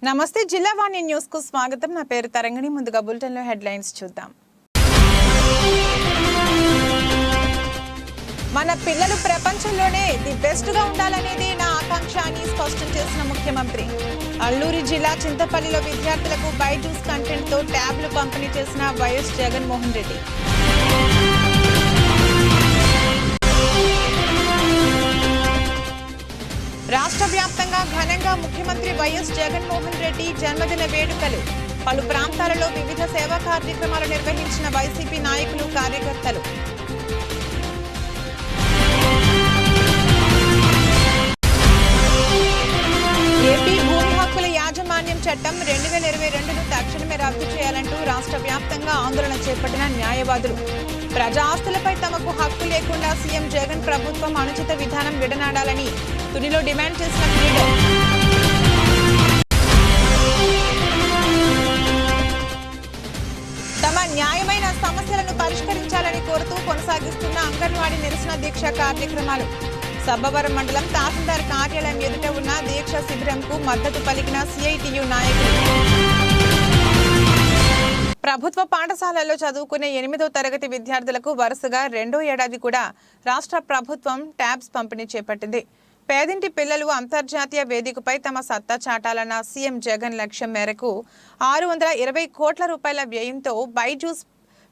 నమస్తే జిల్లావాణి న్యూస్ కు స్వాగతం. నా పేరు తరంగిణి. ముందుగా బులెటిన్ లో హెడ్లైన్స్ చూద్దాం. మన పిల్లలు ప్రపంచంలోనే ది బెస్ట్ గా ఉండాలనేది నా ఆకాంక్ష అని స్పష్టం చేసిన ముఖ్యమంత్రి. అల్లూరి జిల్లా చింతపల్లిలో విద్యార్థులకు బైజూస్ కంటెంట్ తో ట్యాబ్లు పంపిణీ చేసిన వైఎస్ జగన్మోహన్ రెడ్డి. రాష్ట్ర వ్యాప్తంగా ఘనంగా ముఖ్యమంత్రి వైఎస్ జగన్మోహన్ రెడ్డి జన్మదిన వేడుకలు. పలు ప్రాంతాలలో వివిధ సేవా కార్యక్రమాలు నిర్వహించిన వైసీపీ నాయకులు, కార్యకర్తలు. ఏపీ భూమి హక్కుల యాజమాన్యం చట్టం 2022ను తక్షణమే రద్దు చేయాలంటూ రాష్ట్ర వ్యాప్తంగా ఆందోళన చేపట్టిన న్యాయవాదులు. ప్రజా ఆస్తులపై తమకు హక్కు లేకుండా సీఎం జగన్ ప్రభుత్వం అనుచిత విధానం విడనాడాలని తునిలో డిమాండ్ చేసిన లీడర్. తమ న్యాయమైన సమస్యలను పరిష్కరించాలని కోరుతూ కొనసాగిస్తున్న అంగన్వాడీ నిరసన దీక్ష కార్యక్రమాలు. సబ్బవరం మండలం తహసీల్దార్ కార్యాలయం ఎదుట ఉన్న దీక్ష శిబిరంకు మద్దతు పలికిన సిఐటియు నాయకులు. ప్రభుత్వ పాఠశాలల్లో చదువుకునే 8వ తరగతి విద్యార్థులకు వరుసగా 2వ ఏడాది కూడా రాష్ట్ర ప్రభుత్వం ట్యాబ్స్ పంపిణీ చేపట్టింది. పేదింటి పిల్లలు అంతర్జాతీయ వేదికపై తమ సత్తా చాటాలన్న సీఎం జగన్ లక్ష్యం మేరకు 620 కోట్ల రూపాయల వ్యయంతో బైజూస్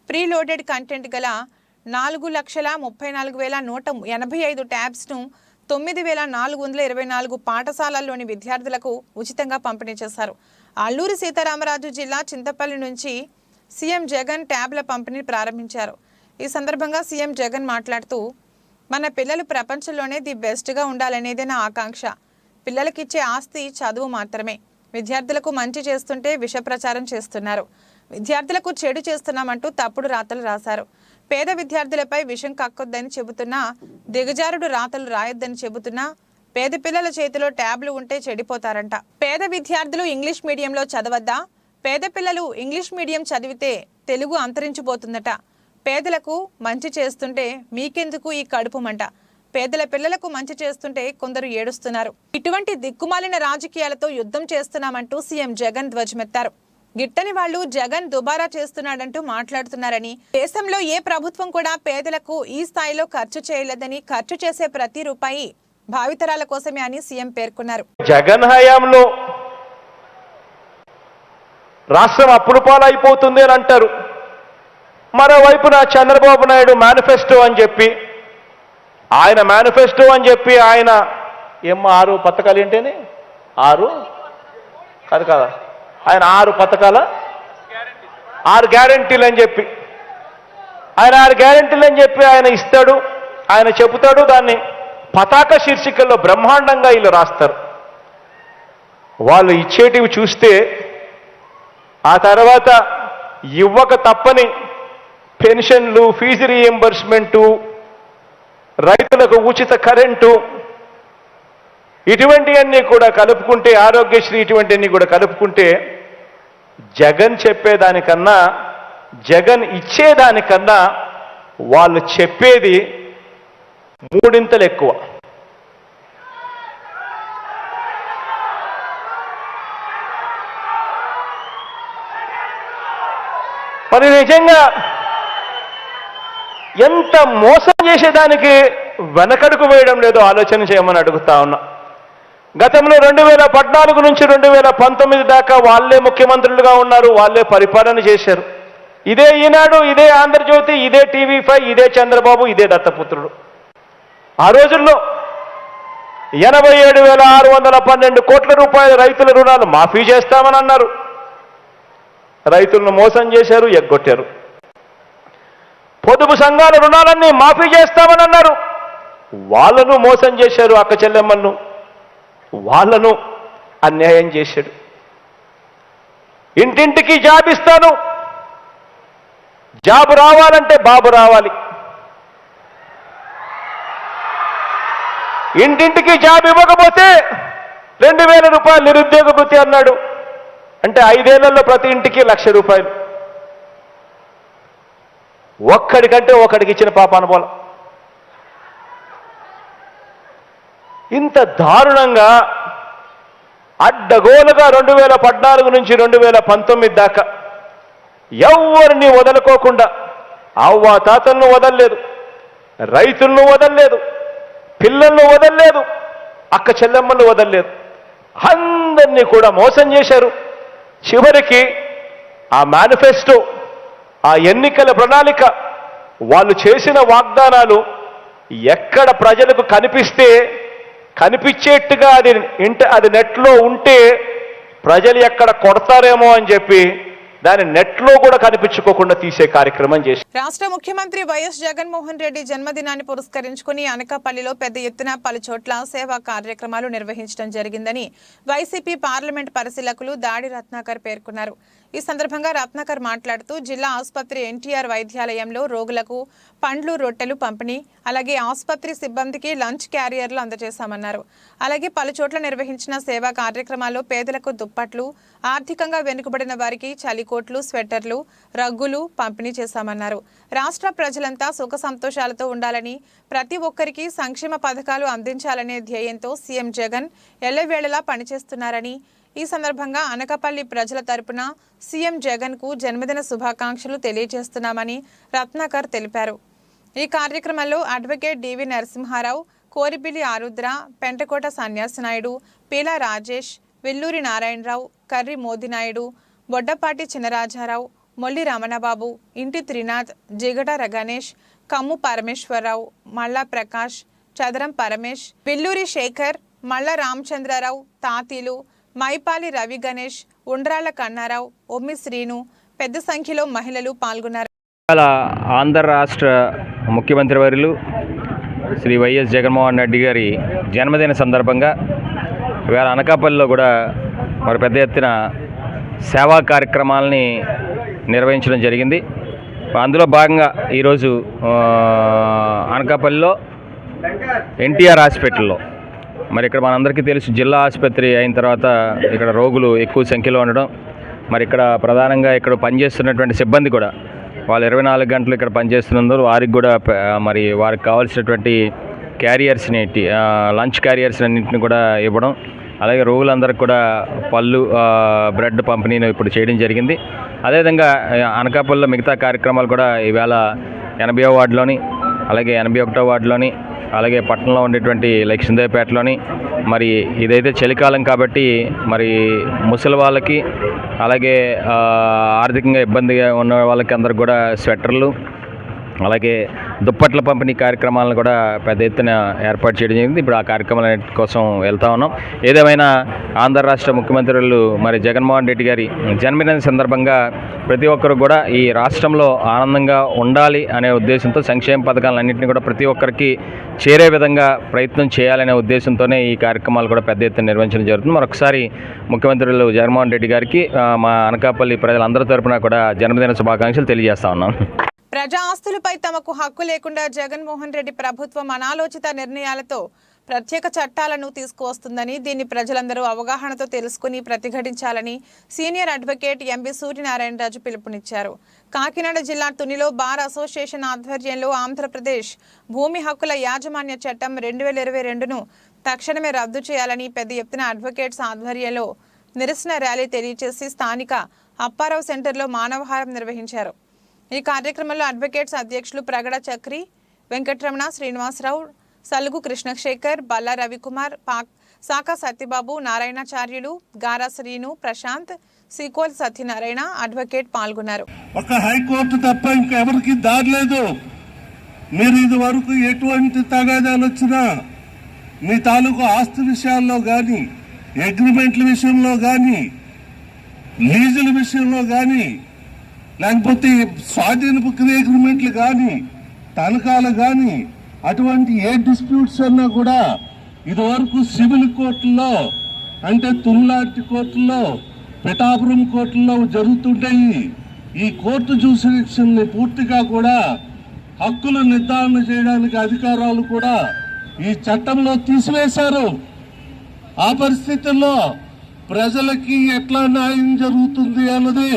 ప్రీలోడెడ్ కంటెంట్ గల 4,34,185 ట్యాబ్స్ను 9,424 పాఠశాలల్లోని విద్యార్థులకు ఉచితంగా పంపిణీ చేశారు. అల్లూరి సీతారామరాజు జిల్లా చింతపల్లి నుంచి సీఎం జగన్ ట్యాబ్ల పంపిణీ ప్రారంభించారు. ఈ సందర్భంగా సీఎం జగన్ మాట్లాడుతూ, మన పిల్లలు ప్రపంచంలోనే ది బెస్ట్గా ఉండాలనేదే నా ఆకాంక్ష. పిల్లలకిచ్చే ఆస్తి చదువు మాత్రమే. విద్యార్థులకు మంచి చేస్తుంటే విష ప్రచారం చేస్తున్నారు. విద్యార్థులకు చెడు చేస్తున్నామంటూ తప్పుడు రాతలు రాశారు. పేద విద్యార్థులపై విషం కక్కొద్దని చెబుతున్నా, దిగజారుడు రాతలు రాయొద్దని చెబుతున్నా, పేద పిల్లల చేతిలో ట్యాబ్లు ఉంటే చెడిపోతారంట. పేద విద్యార్థులు ఇంగ్లీష్ మీడియంలో చదవద్దా? పేద పిల్లలు ఇంగ్లీష్ మీడియం చదివితే తెలుగు అంతరించిపోతుందట. పేదలకు మంచి చేస్తుంటే మీకెందుకు ఈ కడుపుమంట? పేదల పిల్లలకు మంచి చేస్తుంటే కొందరు ఏడుస్తున్నారు. ఇటువంటి దిక్కుమాలిన రాజకీయాలతో యుద్ధం చేస్తున్నామంటూ సీఎం జగన్ ధ్వజమెత్తారు. గిట్టని వాళ్లు జగన్ దుబారా చేస్తున్నాడంటూ మాట్లాడుతున్నారని, దేశంలో ఏ ప్రభుత్వం కూడా పేదలకు ఈ స్థాయిలో ఖర్చు చేయలేదని, ఖర్చు చేసే ప్రతి రూపాయి భావితరాల కోసమే అని సీఎం పేర్కొన్నారు. జగన్ హయాంలో రాష్ట్రం అప్పుల పాలైపోతుంది అని అంటారు. మరోవైపున చంద్రబాబు నాయుడు మేనిఫెస్టో అని చెప్పి ఆయన ఆయన 6 పథకాలు ఏంటని 6 కాదు కదా ఆయన 6 పథకాల 6 గ్యారెంటీలు అని చెప్పి ఆయన 6 గ్యారెంటీలు అని చెప్పి ఆయన ఇస్తాడు, ఆయన చెబుతాడు. దాన్ని పతాక శీర్షికల్లో బ్రహ్మాండంగా వీళ్ళు రాస్తారు. వాళ్ళు ఇచ్చేటివి చూస్తే ఆ తర్వాత ఇవ్వక తప్పని పెన్షన్లు, ఫీజు రీఎంబర్స్మెంటు, రైతులకు ఉచిత కరెంటు, ఇటువంటివన్నీ కూడా కలుపుకుంటే, ఆరోగ్యశ్రీ ఇటువంటివన్నీ కూడా కలుపుకుంటే జగన్ చెప్పేదానికన్నా, జగన్ ఇచ్చేదానికన్నా వాళ్ళు చెప్పేది 3 ఎక్కువ. మరి నిజంగా ఎంత మోసం చేసేదానికి వెనకడుగు వేయడం లేదో ఆలోచన చేయమని అడుగుతా ఉన్నా. గతంలో 2014 నుంచి 2019 దాకా వాళ్ళే ముఖ్యమంత్రులుగా ఉన్నారు, వాళ్ళే పరిపాలన చేశారు. ఇదే ఈనాడు, ఇదే ఆంధ్రజ్యోతి, ఇదే టీవీ5, ఇదే చంద్రబాబు, ఇదే దత్తపుత్రుడు. ఆ రోజుల్లో 87,612 కోట్ల రూపాయల రైతుల రుణాలు మాఫీ చేస్తామని అన్నారు. రైతులను మోసం చేశారు, ఎగ్గొట్టారు. పొదుపు సంఘాల రుణాలన్నీ మాఫీ చేస్తామని అన్నారు. వాళ్ళను మోసం చేశారు. అక్క చెల్లెమ్మలను వాళ్ళను అన్యాయం చేశాడు. ఇంటింటికి జాబ్ ఇస్తాను, జాబ్ రావాలంటే బాబు రావాలి. ఇంటింటికి జాబ్ ఇవ్వకపోతే 2,000 రూపాయలు నిరుద్యోగ భృతి అన్నాడు. అంటే 5 ఏళ్లలో ప్రతి ఇంటికి 1,00,000 రూపాయలు. ఒక్కడికంటే ఒకడికి ఇచ్చిన పాపాన పోల. ఇంత దారుణంగా అడ్డగోలుగా 2014 నుంచి 2019 దాకా ఎవరిని వదలుకోకుండా అవ్వా తాతలను వదలలేదు, రైతులను వదలలేదు, పిల్లలను వదలలేదు, అక్క చెల్లెమ్మలను వదలలేదు, అందరినీ కూడా మోసం చేశారు. చివరికి ఆ మేనిఫెస్టో, ఆ ఎన్నికల ప్రణాళిక, వాళ్ళు చేసిన వాగ్దానాలు ఎక్కడ ప్రజలకు కనిపించేట్టుగా అది నెట్లో ఉంటే ప్రజలు ఎక్కడ కొడతారేమో అని చెప్పి దాని నెట్లో కూడా కనిపించుకోకుండా తీసే కార్యక్రమం చేసి రాష్ట్ర ముఖ్యమంత్రి వైఎస్ జగన్మోహన్ రెడ్డి జన్మదినాన్ని పురస్కరించుకుని అనకాపల్లిలో పెద్ద ఎత్తున పలు చోట్ల సేవా కార్యక్రమాలు నిర్వహించడం జరిగిందని వైసీపీ పార్లమెంట్ పరిశీలకులు దాడి రత్నాకర్ పేర్కొన్నారు. ఈ సందర్భంగా రత్నాకర్ మాట్లాడుతూ జిల్లా ఆసుపత్రి ఎన్టీఆర్ వైద్యాలయంలో రోగులకు పండ్లు, రొట్టెలు పంపిణీ, అలాగే ఆసుపత్రి సిబ్బందికి లంచ్ క్యారియర్లు అందజేశామన్నారు. అలాగే పలు చోట్ల నిర్వహించిన సేవా కార్యక్రమాల్లో పేదలకు దుప్పట్లు, ఆర్థికంగా వెనుకబడిన వారికి చలికోట్లు, స్వెట్టర్లు, రగ్గులు పంపిణీ చేశామన్నారు. రాష్ట్ర ప్రజలంతా సుఖ సంతోషాలతో ఉండాలని, ప్రతి ఒక్కరికి సంక్షేమ పథకాలు అందించాలనే ధ్యేయంతో సీఎం జగన్ ఎల్లవేళలా పనిచేస్తున్నారని, ఈ సందర్భంగా అనకాపల్లి ప్రజల తరపున సీఎం జగన్ కు జన్మదిన శుభాకాంక్షలు తెలియజేస్తున్నామని రత్నాకర్ తెలిపారు. ఈ కార్యక్రమంలో అడ్వకేట్ డివి నరసింహారావు, కోరిపిల్లి ఆరుద్ర, పెంటకోట సన్యాసినాయుడు, పీలా రాజేష్, వెల్లూరి నారాయణరావు, కర్రి మోదినాయుడు, బొడ్డపాటి చినరాజారావు, మొల్లి రమణబాబు, ఇంటి త్రినాథ్, జిగట రగణేష్, కమ్ము పరమేశ్వరరావు, మల్లా ప్రకాష్, చదరం పరమేష్, వెల్లూరి శేఖర్, మల్ల రామచంద్రరావు, తాతీలు, మైపాలి రవి గణేష్, ఉండ్రాళ్ల కన్నారావు, ఒమ్మి శ్రీను, పెద్ద సంఖ్యలో మహిళలు పాల్గొన్నారు. ఆంధ్ర రాష్ట్ర ముఖ్యమంత్రి వర్యులు శ్రీ వైఎస్ జగన్మోహన్ రెడ్డి గారి జన్మదిన సందర్భంగా ఇవాళ అనకాపల్లిలో కూడా మరి పెద్ద ఎత్తున సేవా కార్యక్రమాలని నిర్వహించడం జరిగింది. అందులో భాగంగా ఈరోజు అనకాపల్లిలో ఎన్టీఆర్ హాస్పిటల్లో మరి ఇక్కడ మనందరికీ తెలుసు, జిల్లా ఆసుపత్రి అయిన తర్వాత ఇక్కడ రోగులు ఎక్కువ సంఖ్యలో ఉండడం, మరి ఇక్కడ ప్రధానంగా ఇక్కడ పనిచేస్తున్నటువంటి సిబ్బంది కూడా వాళ్ళు 24 గంటలు ఇక్కడ పనిచేస్తున్నందుకు వారికి కూడా మరి వారికి కావాల్సినటువంటి క్యారియర్స్ని, లంచ్ క్యారియర్స్ అన్నింటిని కూడా ఇవ్వడం, అలాగే రోగులందరికీ కూడా పళ్ళు, బ్రెడ్ పంపిణీని ఇప్పుడు చేయడం జరిగింది. అదేవిధంగా అనకాపల్లిలో మిగతా కార్యక్రమాలు కూడా ఈవేళ 80వ వార్డులోని, అలాగే 81వ వార్డులోని, అలాగే పట్టణంలో ఉండేటువంటి లక్ష్మీదేవిపేటలోని, మరి ఇదైతే చలికాలం కాబట్టి మరి ముసలి వాళ్ళకి, అలాగే ఆర్థికంగా ఇబ్బందిగా ఉన్న వాళ్ళకి అందరికి కూడా స్వెటర్లు, అలాగే దుప్పట్ల పంపిణీ కార్యక్రమాలను కూడా పెద్ద ఎత్తున ఏర్పాటు చేయడం జరిగింది. ఇప్పుడు ఆ కార్యక్రమాల కోసం వెళ్తా ఉన్నాం. ఏదేమైనా ఆంధ్ర రాష్ట్ర ముఖ్యమంత్రులు మరి జగన్మోహన్ రెడ్డి గారి జన్మదిన సందర్భంగా ప్రతి ఒక్కరు కూడా ఈ రాష్ట్రంలో ఆనందంగా ఉండాలి అనే ఉద్దేశంతో సంక్షేమ పథకాలన్నింటినీ కూడా ప్రతి ఒక్కరికి చేరే విధంగా ప్రయత్నం చేయాలనే ఉద్దేశంతోనే ఈ కార్యక్రమాలు కూడా పెద్ద ఎత్తున నిర్వహించడం జరుగుతుంది. మరొకసారి ముఖ్యమంత్రులు జగన్మోహన్ రెడ్డి గారికి మా అనకాపల్లి ప్రజలందరి తరపున కూడా జన్మదిన శుభాకాంక్షలు తెలియజేస్తా ఉన్నాం. ప్రజా ఆస్తులపై తమకు హక్కు లేకుండా జగన్మోహన్ రెడ్డి ప్రభుత్వం అనాలోచిత నిర్ణయాలతో ప్రత్యేక చట్టాలను తీసుకువస్తుందని, దీన్ని ప్రజలందరూ అవగాహనతో తెలుసుకుని ప్రతిఘటించాలని సీనియర్ అడ్వకేట్ ఎంబీ సూర్యనారాయణరాజు పిలుపునిచ్చారు. కాకినాడ జిల్లా తునిలో బార్ అసోసియేషన్ ఆధ్వర్యంలో ఆంధ్రప్రదేశ్ భూమి హక్కుల యాజమాన్య చట్టం 2022ను తక్షణమే రద్దు చేయాలని పెద్ద ఎత్తున అడ్వకేట్స్ ఆధ్వర్యంలో నిరసన ర్యాలీ తెలియజేసి స్థానిక అప్పారావు సెంటర్లో మానవహారం నిర్వహించారు. ఈ కార్యక్రమంలో అడ్వకేట్స్ అధ్యక్షులు ప్రగడ చక్రి, వెంకటరమణ, శ్రీనివాసరావు, సలుగు కృష్ణశేఖర్, బల్లా రవికుమార్, సాకా సత్యబాబు, నారాయణాచార్యులు, గారా శ్రీను, ప్రశాంత్, సికోల్ సత్యనారాయణ, అడ్వకేట్ పాల్గొన్నారు. ఒక హైకోర్టు తప్ప ఇంకెవరికి దారి లేదు. మీరు ఇది వరకు ఎటువంటి తగాదాలు వచ్చినా మీ తాలూకు ఆస్తి విషయాల్లో కానీ, అగ్రిమెంట్ల విషయంలో కానీ, లీజుల విషయంలో కానీ, లేకపోతే స్వాధీనపు క్రియ అగ్రిమెంట్లు కానీ, తనఖాలు కానీ, అటువంటి ఏ డిస్ప్యూట్స్ అన్నా కూడా ఇదివరకు సివిల్ కోర్టుల్లో, అంటే తుల్లాటి కోర్టుల్లో, పిఠాపురం కోర్టుల్లో జరుగుతుంటాయి. ఈ కోర్టు జ్యూరిడిక్షన్ని పూర్తిగా కూడా హక్కులు నిర్ధారణ చేయడానికి అధికారాలు కూడా ఈ చట్టంలో తీసివేశారు. ఆ పరిస్థితుల్లో ప్రజలకి ఎట్లా న్యాయం జరుగుతుంది అన్నది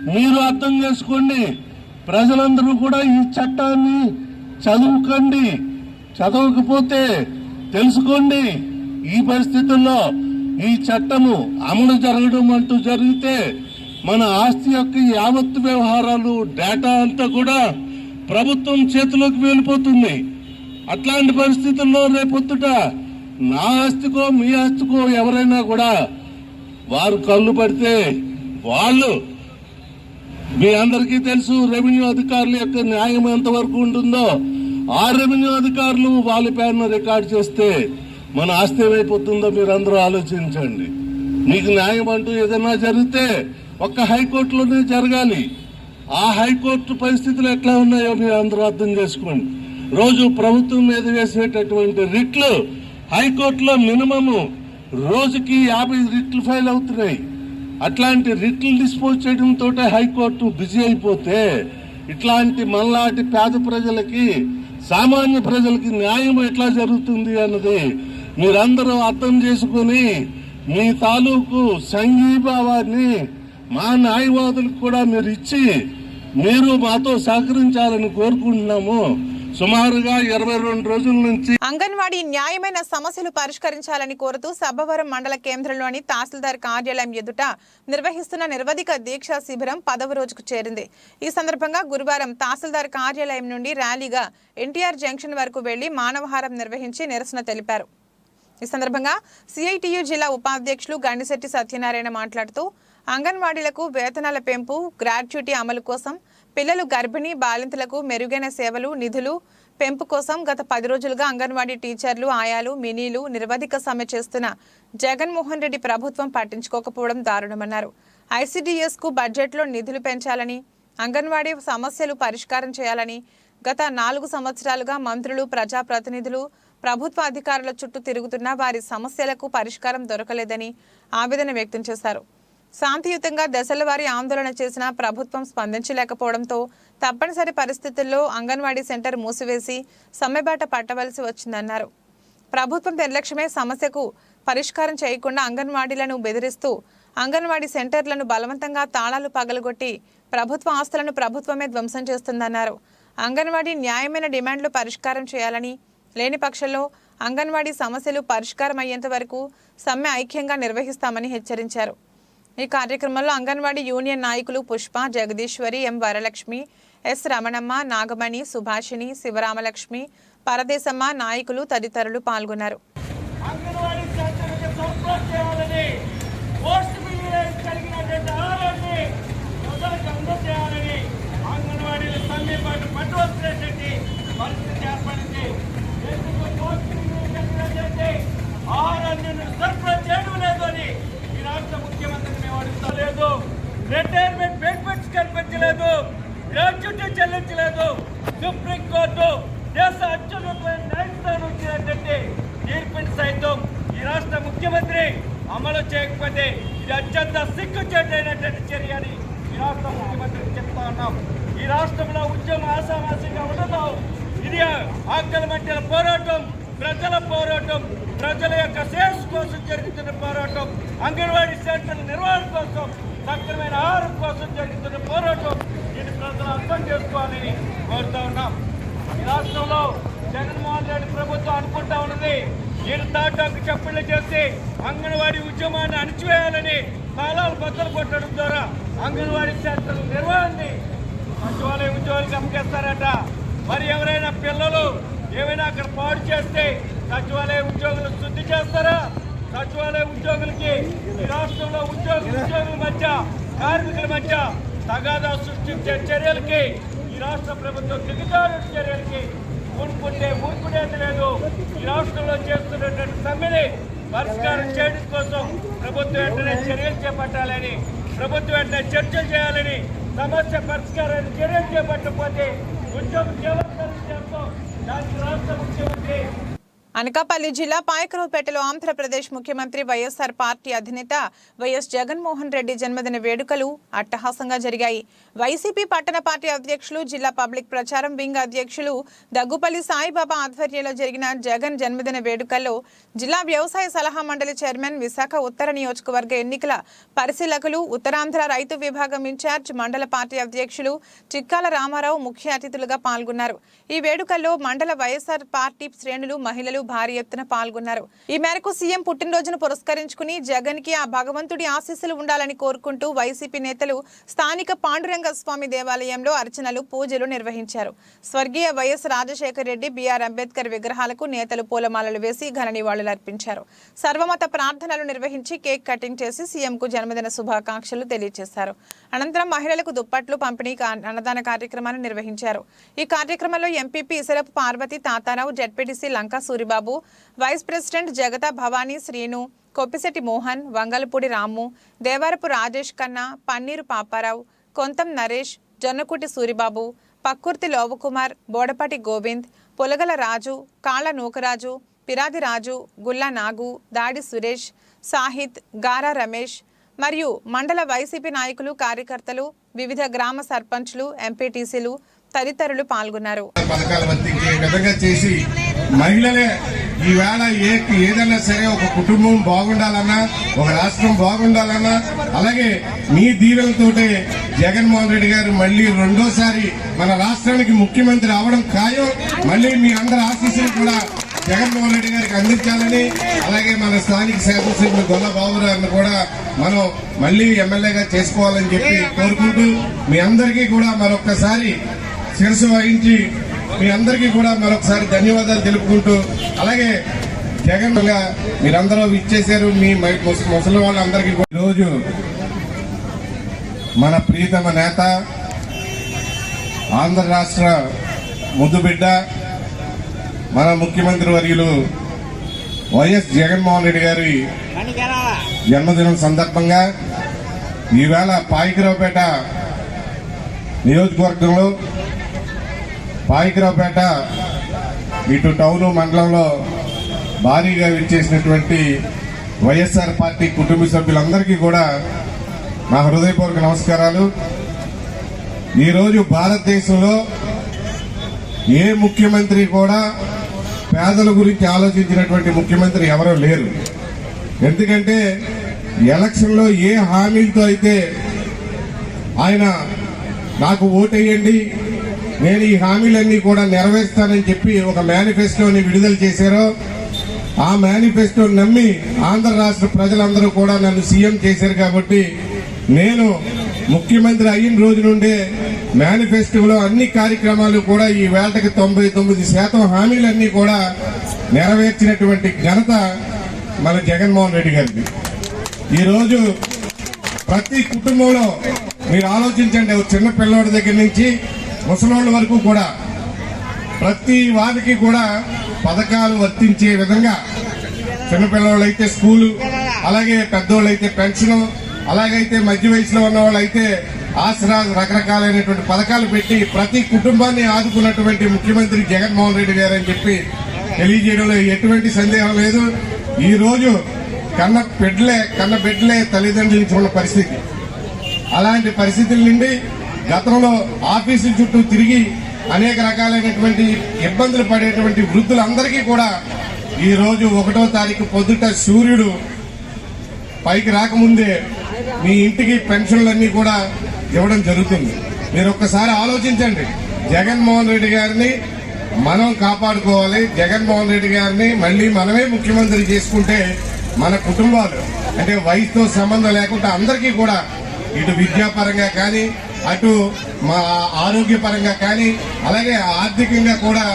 మీరు అర్థం చేసుకోండి. ప్రజలందరూ కూడా ఈ చట్టాన్ని చదువుకోండి, చదవకపోతే తెలుసుకోండి. ఈ పరిస్థితుల్లో ఈ చట్టము అమలు జరగడం అంటూ జరిగితే మన ఆస్తి యొక్క యావత్తు వ్యవహారాలు డేటా అంతా కూడా ప్రభుత్వం చేతిలోకి వెళ్ళిపోతుంది. అట్లాంటి పరిస్థితుల్లో రేపొద్దుట నా ఆస్తికో మీ ఆస్తికో ఎవరైనా కూడా వారు కళ్ళు పడితే వాళ్ళు, మీ అందరికీ తెలుసు రెవెన్యూ అధికారుల యొక్క న్యాయం ఎంతవరకు ఉంటుందో, ఆ రెవెన్యూ అధికారులు వాళ్ళ పేరును రికార్డు చేస్తే మన ఆస్తి ఏమైపోతుందో మీరందరూ ఆలోచించండి. మీకు న్యాయం అంటూ ఏదైనా జరిగితే ఒక్క హైకోర్టులోనే జరగాలి. ఆ హైకోర్టు పరిస్థితులు ఎట్లా ఉన్నాయో మీరు అందరూ అర్థం చేసుకోండి. రోజు ప్రభుత్వం మీద వేసేటటువంటి రిట్లు హైకోర్టులో మినిమము రోజుకి 50 రిట్లు ఫైల్ అవుతున్నాయి. అట్లాంటి రిట్లు డిస్పోజ్ చేయడంతో హైకోర్టు బిజీ అయిపోతే ఇట్లాంటి మనలాంటి పేద ప్రజలకి, సామాన్య ప్రజలకి న్యాయం ఎట్లా జరుగుతుంది అన్నది మీరందరూ అర్థం చేసుకుని మీ తాలూకు సంఘీభావాన్ని మా న్యాయవాదులకు కూడా మీరు ఇచ్చి మీరు మాతో సహకరించాలని కోరుకుంటున్నాము. సుమారుగా 22 రోజుల నుంచి అంగన్వాడీ న్యాయమైన సమస్యలు పరిష్కరించాలని కోరుతూ సబ్బవరం మండల కేంద్రంలోని తహసీల్దార్ కార్యాలయం ఎదుట నిర్వహిస్తున్న నిరవధిక దీక్షా శిబిరం 10వ రోజుకు చేరింది. ఈ సందర్భంగా గురువారం తహసీల్దార్ కార్యాలయం నుండి ర్యాలీగా ఎన్టీఆర్ జంక్షన్ వరకు వెళ్లి మానవహారం నిర్వహించి నిరసన తెలిపారు. ఈ సందర్భంగా సిఐటియు జిల్లా ఉపాధ్యక్షులు గండిశెట్టి సత్యనారాయణ మాట్లాడుతూ అంగన్వాడీలకు వేతనాల పెంపు, గ్రాట్యుటీ అమలు కోసం, పిల్లలు గర్భిణీ బాలింతలకు మెరుగైన సేవలు, నిధులు పెంపు కోసం గత 10 రోజులుగా అంగన్వాడీ టీచర్లు, ఆయాలు, మినీలు నిరవధిక సమ్మె చేస్తున్న జగన్మోహన్ రెడ్డి ప్రభుత్వం పట్టించుకోకపోవడం దారుణమన్నారు. ఐసిడిఎస్కు బడ్జెట్లో నిధులు పెంచాలని, అంగన్వాడీ సమస్యలు పరిష్కారం చేయాలని గత 4 సంవత్సరాలుగా మంత్రులు, ప్రజాప్రతినిధులు, ప్రభుత్వ అధికారుల చుట్టూ తిరుగుతున్న వారి సమస్యలకు పరిష్కారం దొరకలేదని ఆవేదన వ్యక్తం చేశారు. శాంతియుతంగా దశల వారీ ఆందోళన చేసిన ప్రభుత్వం స్పందించలేకపోవడంతో తప్పనిసరి పరిస్థితుల్లో అంగన్వాడీ సెంటర్ మూసివేసి సమ్మెబాట పట్టవలసి వచ్చిందన్నారు. ప్రభుత్వం నిర్లక్ష్యమే సమస్యకు పరిష్కారం చేయకుండా అంగన్వాడీలను బెదిరిస్తూ అంగన్వాడీ సెంటర్లను బలవంతంగా తాళాలు పగలగొట్టి ప్రభుత్వ ఆస్తులను ప్రభుత్వమే ధ్వంసం చేస్తుందన్నారు. అంగన్వాడీ న్యాయమైన డిమాండ్లు పరిష్కారం చేయాలని, లేని పక్షంలో అంగన్వాడీ సమస్యలు పరిష్కారం అయ్యేంత వరకు సమ్మె ఐక్యంగా నిర్వహిస్తామని హెచ్చరించారు. ఈ కార్యక్రమంలో అంగన్వాడీ యూనియన్ నాయకులు పుష్ప, జగదీశ్వరి, ఎం వరలక్ష్మి, ఎస్ రమణమ్మ, నాగమణి, సుభాషిణి, శివరామలక్ష్మి, పరదేశమ్మ నాయకులు తదితరులు పాల్గొన్నారు. రిటైర్మెంట్ బెనిఫిట్స్ కల్పించలేదు, గ్రాట్యుటీ చెల్లించలేదు. సుప్రీంకోర్టు దేశ అత్యున్నతమైన న్యాయస్థానం ఇచ్చినటువంటి తీర్పుని సైతం ఈ రాష్ట్ర ముఖ్యమంత్రి అమలు చేయకపోతే ఇది అత్యంత సిగ్గుచేటైనటువంటి చర్య అని ఈ రాష్ట్ర ముఖ్యమంత్రికి చెప్తా ఉన్నాం. ఈ రాష్ట్రంలో ఉద్యమం ఆశామాసిగా ఉండదు. ఇది ఆకలి మంటల పోరాటం, ప్రజల పోరాటం, ప్రజల యొక్క శ్రేయస్సు కోసం జరుగుతున్న పోరాటం, అంగన్వాడీ సెంటర్ల నిర్వహణ కోసం, సక్రమైన ఆహారం కోసం జరుగుతున్న పోరాటం. దీన్ని ప్రజలు అర్థం చేసుకోవాలని కోరుతా ఉన్నాం. ఈ రాష్ట్రంలో జగన్మోహన్ రెడ్డి ప్రభుత్వం అనుకుంటా ఉన్నది నేను తాటాకు చప్పుళ్ళు చేసి అంగన్వాడీ ఉద్యమాన్ని అణిచివేయాలని తాళాలు బద్దలు కొట్టడం ద్వారా అంగన్వాడీ సెంటర్ల నిర్వహణని సచివాలయ ఉద్యోగులకు అప్పగిస్తారట. మరి ఎవరైనా పిల్లలు ఏమైనా అక్కడ పాడు చేస్తే సచివాలయ ఉద్యోగులు శుద్ధి చేస్తారా? సచివాలయ ఉద్యోగులకి ఈ రాష్ట్రంలో ఉద్యోగుల మధ్య, కార్మికుల మధ్య తగాదా సృష్టించే చర్యలకి ఈ రాష్ట్ర ప్రభుత్వం దిగజారు చర్యలకి ఊరుకునేది లేదు. ఈ రాష్ట్రంలో చేస్తున్నటువంటి సమ్మెని పరిష్కారం చేయడం కోసం ప్రభుత్వం వెంటనే చర్యలు చేపట్టాలని, ప్రభుత్వం వెంటనే చర్చలు చేయాలని, సమస్య పరిష్కారాన్ని చర్యలు చేపట్టకపోతే ఉద్యోగం చేస్తాం. దానికి రాష్ట్ర ముఖ్యమంత్రి అనకాపల్లి జిల్లా పాయకరావుపేటలో ఆంధ్రప్రదేశ్ ముఖ్యమంత్రి వైఎస్ఆర్ పార్టీ అధినేత వైఎస్ జగన్మోహన్ రెడ్డి జన్మదిన వేడుకలు అట్టహాసంగా జరిగాయి. వైసీపీ పట్టణ పార్టీ అధ్యక్షులు, జిల్లా పబ్లిక్ ప్రచారం వింగ్ అధ్యక్షులు దగ్గుపల్లి సాయిబాబా ఆధ్వర్యంలో జరిగిన జగన్ జన్మదిన వేడుకల్లో జిల్లా వ్యవసాయ సలహా మండలి చైర్మన్, విశాఖ ఉత్తర నియోజకవర్గ ఎన్నికల పరిశీలకులు, ఉత్తరాంధ్ర రైతు విభాగం ఇన్ఛార్జ్, మండల పార్టీ అధ్యక్షులు చిక్కాల రామారావు ముఖ్య అతిథులుగా పాల్గొన్నారు. ఈ వేడుకల్లో మండల వైఎస్ఆర్ పార్టీ శ్రేణులు, మహిళలు, భారీ ఎత్తున పాల్గొన్నారు. ఈ మేరకు సీఎం పుట్టినరోజును పురస్కరించుకుని జగన్ కి ఆ భగవంతుడి ఆశీస్సులు ఉండాలని కోరుకుంటూ వైసీపీ నేతలు స్థానిక పాండురంగ స్వామి దేవాలయంలో అర్చనలు, పూజలు నిర్వహించారు. స్వర్గీయ వైఎస్ రాజశేఖర రెడ్డి, బిఆర్ అంబేద్కర్ విగ్రహాలకు నేతలు పూలమాలలు వేసి ఘన నివాళులర్పించారు. సర్వమత ప్రార్థనలు నిర్వహించి కేక్ కటింగ్ చేసి సీఎంకు జన్మదిన శుభాకాంక్షలు తెలియజేశారు. అనంతరం మహిళలకు దుప్పట్లు పంపిణీ అన్నదాన కార్యక్రమాన్ని నిర్వహించారు. ఈ కార్యక్రమంలో MPP Isarapu Parvati, Tatarao, ZPTC Lanka Suribabu, vice president Jagata Bhavani, Srinu, Koppisetti Mohan, Vangalapudi రాము, దేవరపు రాజేష్ కన్నా, పన్నీరు పాపారావు, కొంతం నరేష్, జొన్నకుటి సూరిబాబు, పక్కుర్తి లోవకుమార్, బోడపాటి గోవింద్, పొలగల రాజు, కాళ్ళ నూకరాజు, పిరాది రాజు, గుల్లా నాగు, దాడి సురేష్, సాహిత్, గారా రమేష్ మరియు మండల వైసీపీ నాయకులు, కార్యకర్తలు, వివిధ గ్రామ సర్పంచ్లు, ఎంపీటీసీలు తదితరులు పాల్గొన్నారు. పథకాలు వర్తించే విధంగా చేసి మహిళలే ఈవేళ ఏదైనా సరే ఒక కుటుంబం బాగుండాలన్నా, ఒక రాష్ట్రం బాగుండాలన్నా, అలాగే మీ దీవెనతోటే జగన్మోహన్ రెడ్డి గారు మళ్ళీ రెండోసారి మన రాష్ట్రానికి ముఖ్యమంత్రి అవడం ఖాయం. మళ్ళీ మీ అందరి ఆశీస్సులు కూడా జగన్మోహన్ రెడ్డి గారికి అందించాలని, అలాగే మన స్థానిక శాసనసభ్యులు గొల్ల బాబురావుని కూడా మనం మళ్ళీ ఎమ్మెల్యేగా చేసుకోవాలని చెప్పి కోరుకుంటూ మీ అందరికీ కూడా మరొక్కసారి శిరస్సు వహించి మీ అందరికీ కూడా మరొకసారి ధన్యవాదాలు తెలుపుకుంటూ, అలాగే జగన్ మీరందరూ ఇచ్చేశారు మీ ముసలి వాళ్ళందరికీ కూడా. ఈరోజు మన ప్రియతమ నేత, ఆంధ్ర రాష్ట్ర ముద్దుబిడ్డ, మన ముఖ్యమంత్రి వర్యులు వైఎస్ జగన్మోహన్ రెడ్డి గారి జన్మదినం సందర్భంగా ఈవేళ పాయికరావుపేట నియోజకవర్గంలో, పాయికరావుపేట ఇటు టౌన్ మండలంలో భారీగా విచ్చేసినటువంటి వైఎస్ఆర్ పార్టీ కుటుంబ సభ్యులందరికీ కూడా నా హృదయపూర్వక నమస్కారాలు. ఈరోజు భారతదేశంలో ఏ ముఖ్యమంత్రి కూడా పేదల గురించి ఆలోచించినటువంటి ముఖ్యమంత్రి ఎవరూ లేరు. ఎందుకంటే ఎలక్షన్లో ఏ హామీలతో అయితే ఆయన నాకు ఓటేయండి, నేను ఈ హామీలన్నీ కూడా నెరవేర్స్తానని చెప్పి ఒక మేనిఫెస్టోని విడుదల చేశారో, ఆ మేనిఫెస్టోని నమ్మి ఆంధ్ర రాష్ట్ర ప్రజలందరూ కూడా నన్ను సీఎం చేశారు. కాబట్టి నేను ముఖ్యమంత్రి అయిన రోజు నుండే మేనిఫెస్టోలో అన్ని కార్యక్రమాలు కూడా ఈ వేళకి 99% హామీలన్నీ కూడా నెరవేర్చినటువంటి ఘనత మన జగన్మోహన్ రెడ్డి గారికి. ఈరోజు ప్రతి కుటుంబంలో మీరు ఆలోచించండి, చిన్న పిల్లోడి దగ్గర నుంచి ముసలోళ్ళ వరకు కూడా ప్రతి వారికి కూడా పథకాలు వర్తించే విధంగా, చిన్నపిల్లవాళ్ళు అయితే స్కూలు, అలాగే పెద్దోళ్ళు అయితే పెన్షన్, అలాగైతే మధ్య వయసులో ఉన్న వాళ్ళు అయితే ఆసరా, రకరకాలైనటువంటి పథకాలు పెట్టి ప్రతి కుటుంబాన్ని ఆదుకున్నటువంటి ముఖ్యమంత్రి జగన్మోహన్ రెడ్డి గారు అని చెప్పి తెలియజేయడంలో ఎటువంటి సందేహం లేదు. ఈ రోజు కన్న బిడ్డలే తల్లిదండ్రులు చూడ పరిస్థితి. అలాంటి పరిస్థితుల నుండి గతంలో ఆఫీసుల చుట్టూ తిరిగి అనేక రకాలైనటువంటి ఇబ్బందులు పడేటువంటి వృద్ధులందరికీ కూడా ఈ రోజు 1వ తారీఖు పొద్దుట సూర్యుడు పైకి రాకముందే మీ ఇంటికి పెన్షన్లన్నీ కూడా ఇవ్వడం జరుగుతుంది. మీరు ఒక్కసారి ఆలోచించండి, జగన్మోహన్ రెడ్డి గారిని మనం కాపాడుకోవాలి. జగన్మోహన్ రెడ్డి గారిని మళ్ళీ మనమే ముఖ్యమంత్రి చేసుకుంటే మన కుటుంబాలు, అంటే వయసుతో సంబంధం లేకుండా అందరికీ కూడా ఇటు విద్యాపరంగా కానీ, అటు మా ఆరోగ్యపరంగా కానీ, అలాగే ఆర్థికంగా కూడా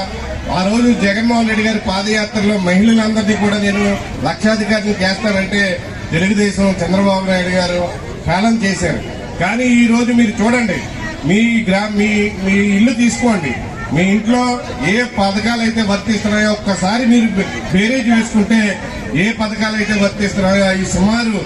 ఆ రోజు జగన్మోహన్ రెడ్డి గారి పాదయాత్రలో మహిళలందరినీ కూడా నేను లక్షాధికారిని చేస్తానంటే తెలుగుదేశం చంద్రబాబు నాయుడు గారు హేళన చేశారు. కానీ ఈ రోజు మీరు చూడండి, మీ ఇల్లు తీసుకోండి, మీ ఇంట్లో ఏ పథకాలు అయితే వర్తిస్తున్నాయో ఒక్కసారి మీరు బేరేజ్ వేసుకుంటే ఏ పథకాలు అయితే వర్తిస్తున్నాయో ఈ సుమారు.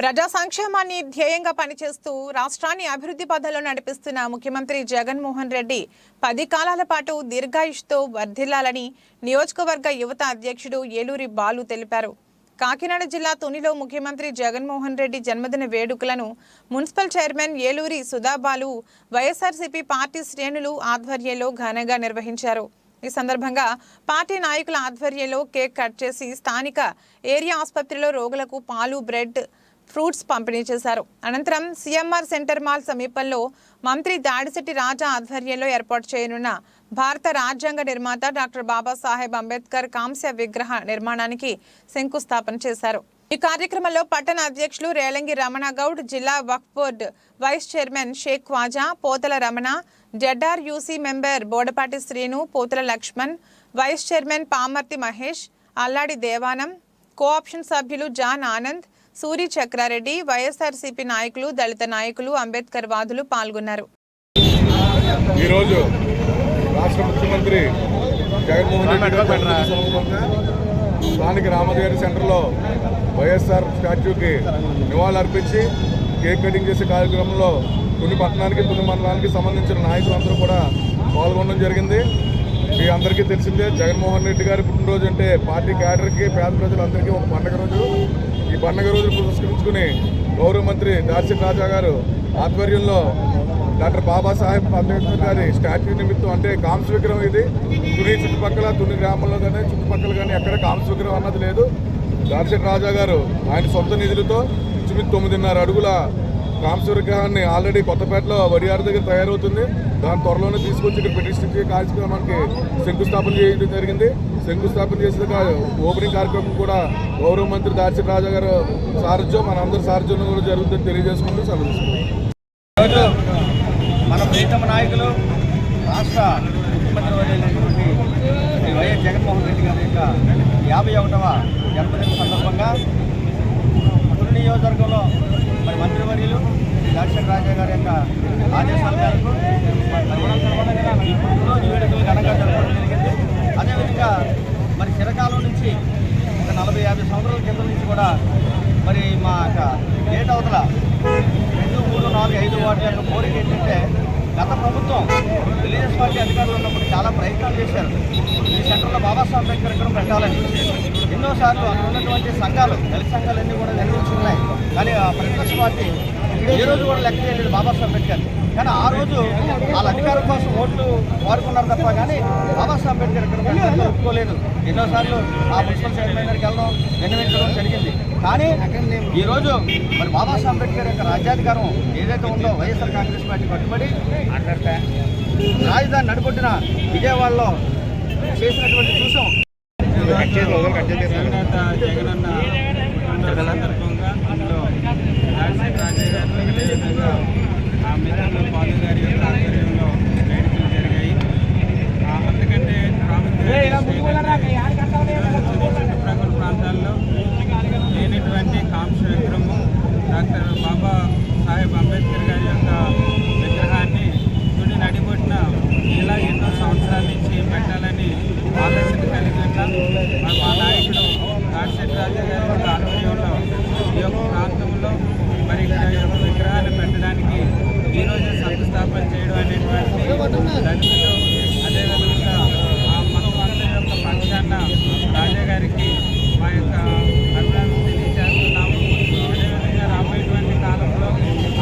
ప్రజా సంక్షేమాన్ని ధ్యేయంగా పనిచేస్తూ రాష్ట్రాన్ని అభివృద్ధి పథంలో నడిపిస్తున్న ముఖ్యమంత్రి జగన్మోహన్ రెడ్డి 10 కాలాల పాటు దీర్ఘాయుష్తో వర్ధిల్లాలని నియోజకవర్గ యువత అధ్యక్షుడు ఏలూరి బాలు తెలిపారు. కాకినాడ జిల్లా తునిలో ముఖ్యమంత్రి జగన్మోహన్ రెడ్డి జన్మదిన వేడుకలను municipal chairman Eluri Sudhabalu, YSRCP party శ్రేణులు ఆధ్వర్యంలో ఘనంగా నిర్వహించారు. ఈ సందర్భంగా పార్టీ నాయకుల ఆధ్వర్యంలో కేక్ కట్ చేసి స్థానిక ఏరియా ఆసుపత్రిలో రోగులకు పాలు, బ్రెడ్ ఫ్రూట్స్ పంపిణీ చేశారు. అనంతరం సిఎంఆర్ సెంటర్ మాల్ సమీపంలో మంత్రి దాడిశెట్టి రాజా ఆధ్వర్యంలో ఏర్పాటు చేయనున్న భారత రాజ్యాంగ నిర్మాత డాక్టర్ బాబాసాహెబ్ అంబేద్కర్ కాంస్య విగ్రహ నిర్మాణానికి శంకుస్థాపన చేశారు. ఈ కార్యక్రమంలో పట్టణ అధ్యక్షులు రేలంగి రమణ గౌడ్, జిల్లా Waqf board vice chairman Sheikh Khawaja, Potala Ramana, ZRUC member Bodapati Srinu, Potala Lakshman, vice chairman Pamarthi Mahesh, Alladi Devanam, cooption సభ్యులు జాన్ ఆనంద్, సూరి చక్రారెడ్డి, వైఎస్ఆర్సీపీ నాయకులు, దళిత నాయకులు, అంబేద్కర్ వాదులు పాల్గొన్నారు. ఈరోజు రాష్ట్ర ముఖ్యమంత్రి జగన్మోహన్ రెడ్డి స్థానిక రామగారి సెంటర్లో వైఎస్ఆర్ స్టాచ్యూకి నివాళులర్పించి కేక్ కటింగ్ చేసే కార్యక్రమంలో తుని పట్టణానికి, తుని మండలానికి సంబంధించిన నాయకులందరూ కూడా పాల్గొనడం జరిగింది. మీ అందరికీ తెలిసిందే, జగన్మోహన్ రెడ్డి గారి పుట్టినరోజు అంటే పార్టీ క్యాడర్కి, పేద ప్రజలందరికీ ఒక పండుగ రోజు. ఈ పండుగ రోజును పురస్కరించుకుని గౌరవ మంత్రి దాడిశెట్టి రాజా గారు ఆధ్వర్యంలో డాక్టర్ బాబాసాహెబ్ అంబేద్కర్ గారి స్టాచ్యూ నిమిత్తం, అంటే కాంస్య విగ్రహం ఇది తుని చుట్టుపక్కల, తుని గ్రామంలో కానీ చుట్టుపక్కల కానీ ఎక్కడ కాంస్య విగ్రహం అన్నది లేదు. దాడిశెట్టి రాజా గారు ఆయన సొంత నిధులతో 9.5 అడుగుల కాంస్య విగ్రహాన్ని ఆల్రెడీ కొత్తపేటలో వడియారు దగ్గర తయారవుతుంది. దాని త్వరలోనే తీసుకొచ్చి ఇక్కడ ప్రతిష్ఠించే కార్యక్రమానికి శంకుస్థాపన చేయడం జరిగింది. శంకుస్థాపన చేసిన ఓపెనింగ్ కార్యక్రమం కూడా గౌరవ మంత్రి దాడిశెట్టి రాజా గారు సారథ్యం, మనందరి సారథ్యంలో కూడా జరుగుతుందని తెలియజేసుకుంటూ సెలవు తీసుకుంటాం. మన ప్రీతమ నాయకులు రాష్ట్ర ముఖ్యమంత్రి వర్యులైనటువంటి శ్రీ వైఎస్ జగన్మోహన్ రెడ్డి గారి యొక్క 51వ జన్మదిన సందర్భంగా తుని నియోజకవర్గంలో మరి మంత్రివర్యులు శ్రీ దాడిశెట్టి రాజా గారి యొక్క ఆదేశాల మేరకు ఈ పుట్టినరోజు వేడుకలు ఘనంగా జరపడం జరిగింది. అదేవిధంగా మరి చిరకాలం నుంచి ఒక 40-50 సంవత్సరాల కింద నుంచి కూడా మరి మా యొక్క గేట్ అవతల 2, 3, 4, 5 వార్డుల యొక్క కోరిక ఏంటంటే, గత ప్రభుత్వం తెలుగుదేశం పార్టీ అధికారులు ఉన్నప్పుడు చాలా ప్రయత్నాలు చేశారు. ఈ సెంటర్లో బాబాసాహెబ్ అంబేద్కర్ విగ్రహం పెట్టాలని ఎన్నోసార్లు అక్కడ ఉన్నటువంటి సంఘాలు, దళిత సంఘాలన్నీ కూడా నిర్వహించుకున్నాయి. కానీ ఆ ప్రతిపక్ష పార్టీ ఏ రోజు కూడా లెక్క చేయలేదు బాబాసాహెబ్ అంబేద్కర్. కానీ ఆ రోజు వాళ్ళ అధికారం కోసం ఓట్లు వాడుకున్నారు తప్ప కానీ బాబాసాహెబ్ అంబేద్కర్ విగ్రహం ఒప్పుకోలేదు. ఎన్నోసార్లు ఆ మున్సిపల్ చైర్మన్ దగ్గరికి వెళ్ళడం, విన్నవించడం జరిగింది. కానీ ఈరోజు మరి బాబాసాహెబ్ అంబేద్కర్ యొక్క రాజ్యాధికారం ఏదైతే ఉందో వైఎస్ఆర్ కాంగ్రెస్ పార్టీ కట్టుబడి రాజధాని నడుబొట్టిన విజయవాడలో చేసినటువంటి చూసాం. జగనన్న సందర్భంగా అందులో దాడిశెట్టి రాజా గారు, అదేవిధంగా ఆ మిత్రులు పాలు గారి యొక్క ఆధ్వర్యంలో వేడుకలు జరిగాయి. అందుకంటే చుట్టుప్రక్కల ప్రాంతాల్లో లేనటువంటి కాంస్య విగ్రహము డాక్టర్ బాబా సాహెబ్ అంబేద్కర్ గారి యొక్క విగ్రహాన్ని తుని నడిబొట్టిన ఇలా ఎన్నో సంవత్సరాల నుంచి పెట్టాలని ఆలోచన కలిగి ఉన్నాం. మా నాయకుడు దాడిశెట్టి రాజా గారి యొక్క ఆధ్వర్యంలో ఈ యొక్క ప్రాంతంలో మరి ఇక్కడ యొక్క విగ్రహాన్ని పెట్టడానికి ఈరోజు శంకుస్థాపన చేయడం అనేటువంటి దళితులు, అదేవిధంగా మన అందరి యొక్క పక్షాన రాజా గారికి మా యొక్క అభినందనలు తెలియజేస్తున్నాము. అదేవిధంగా రాబోయేటువంటి కాలంలో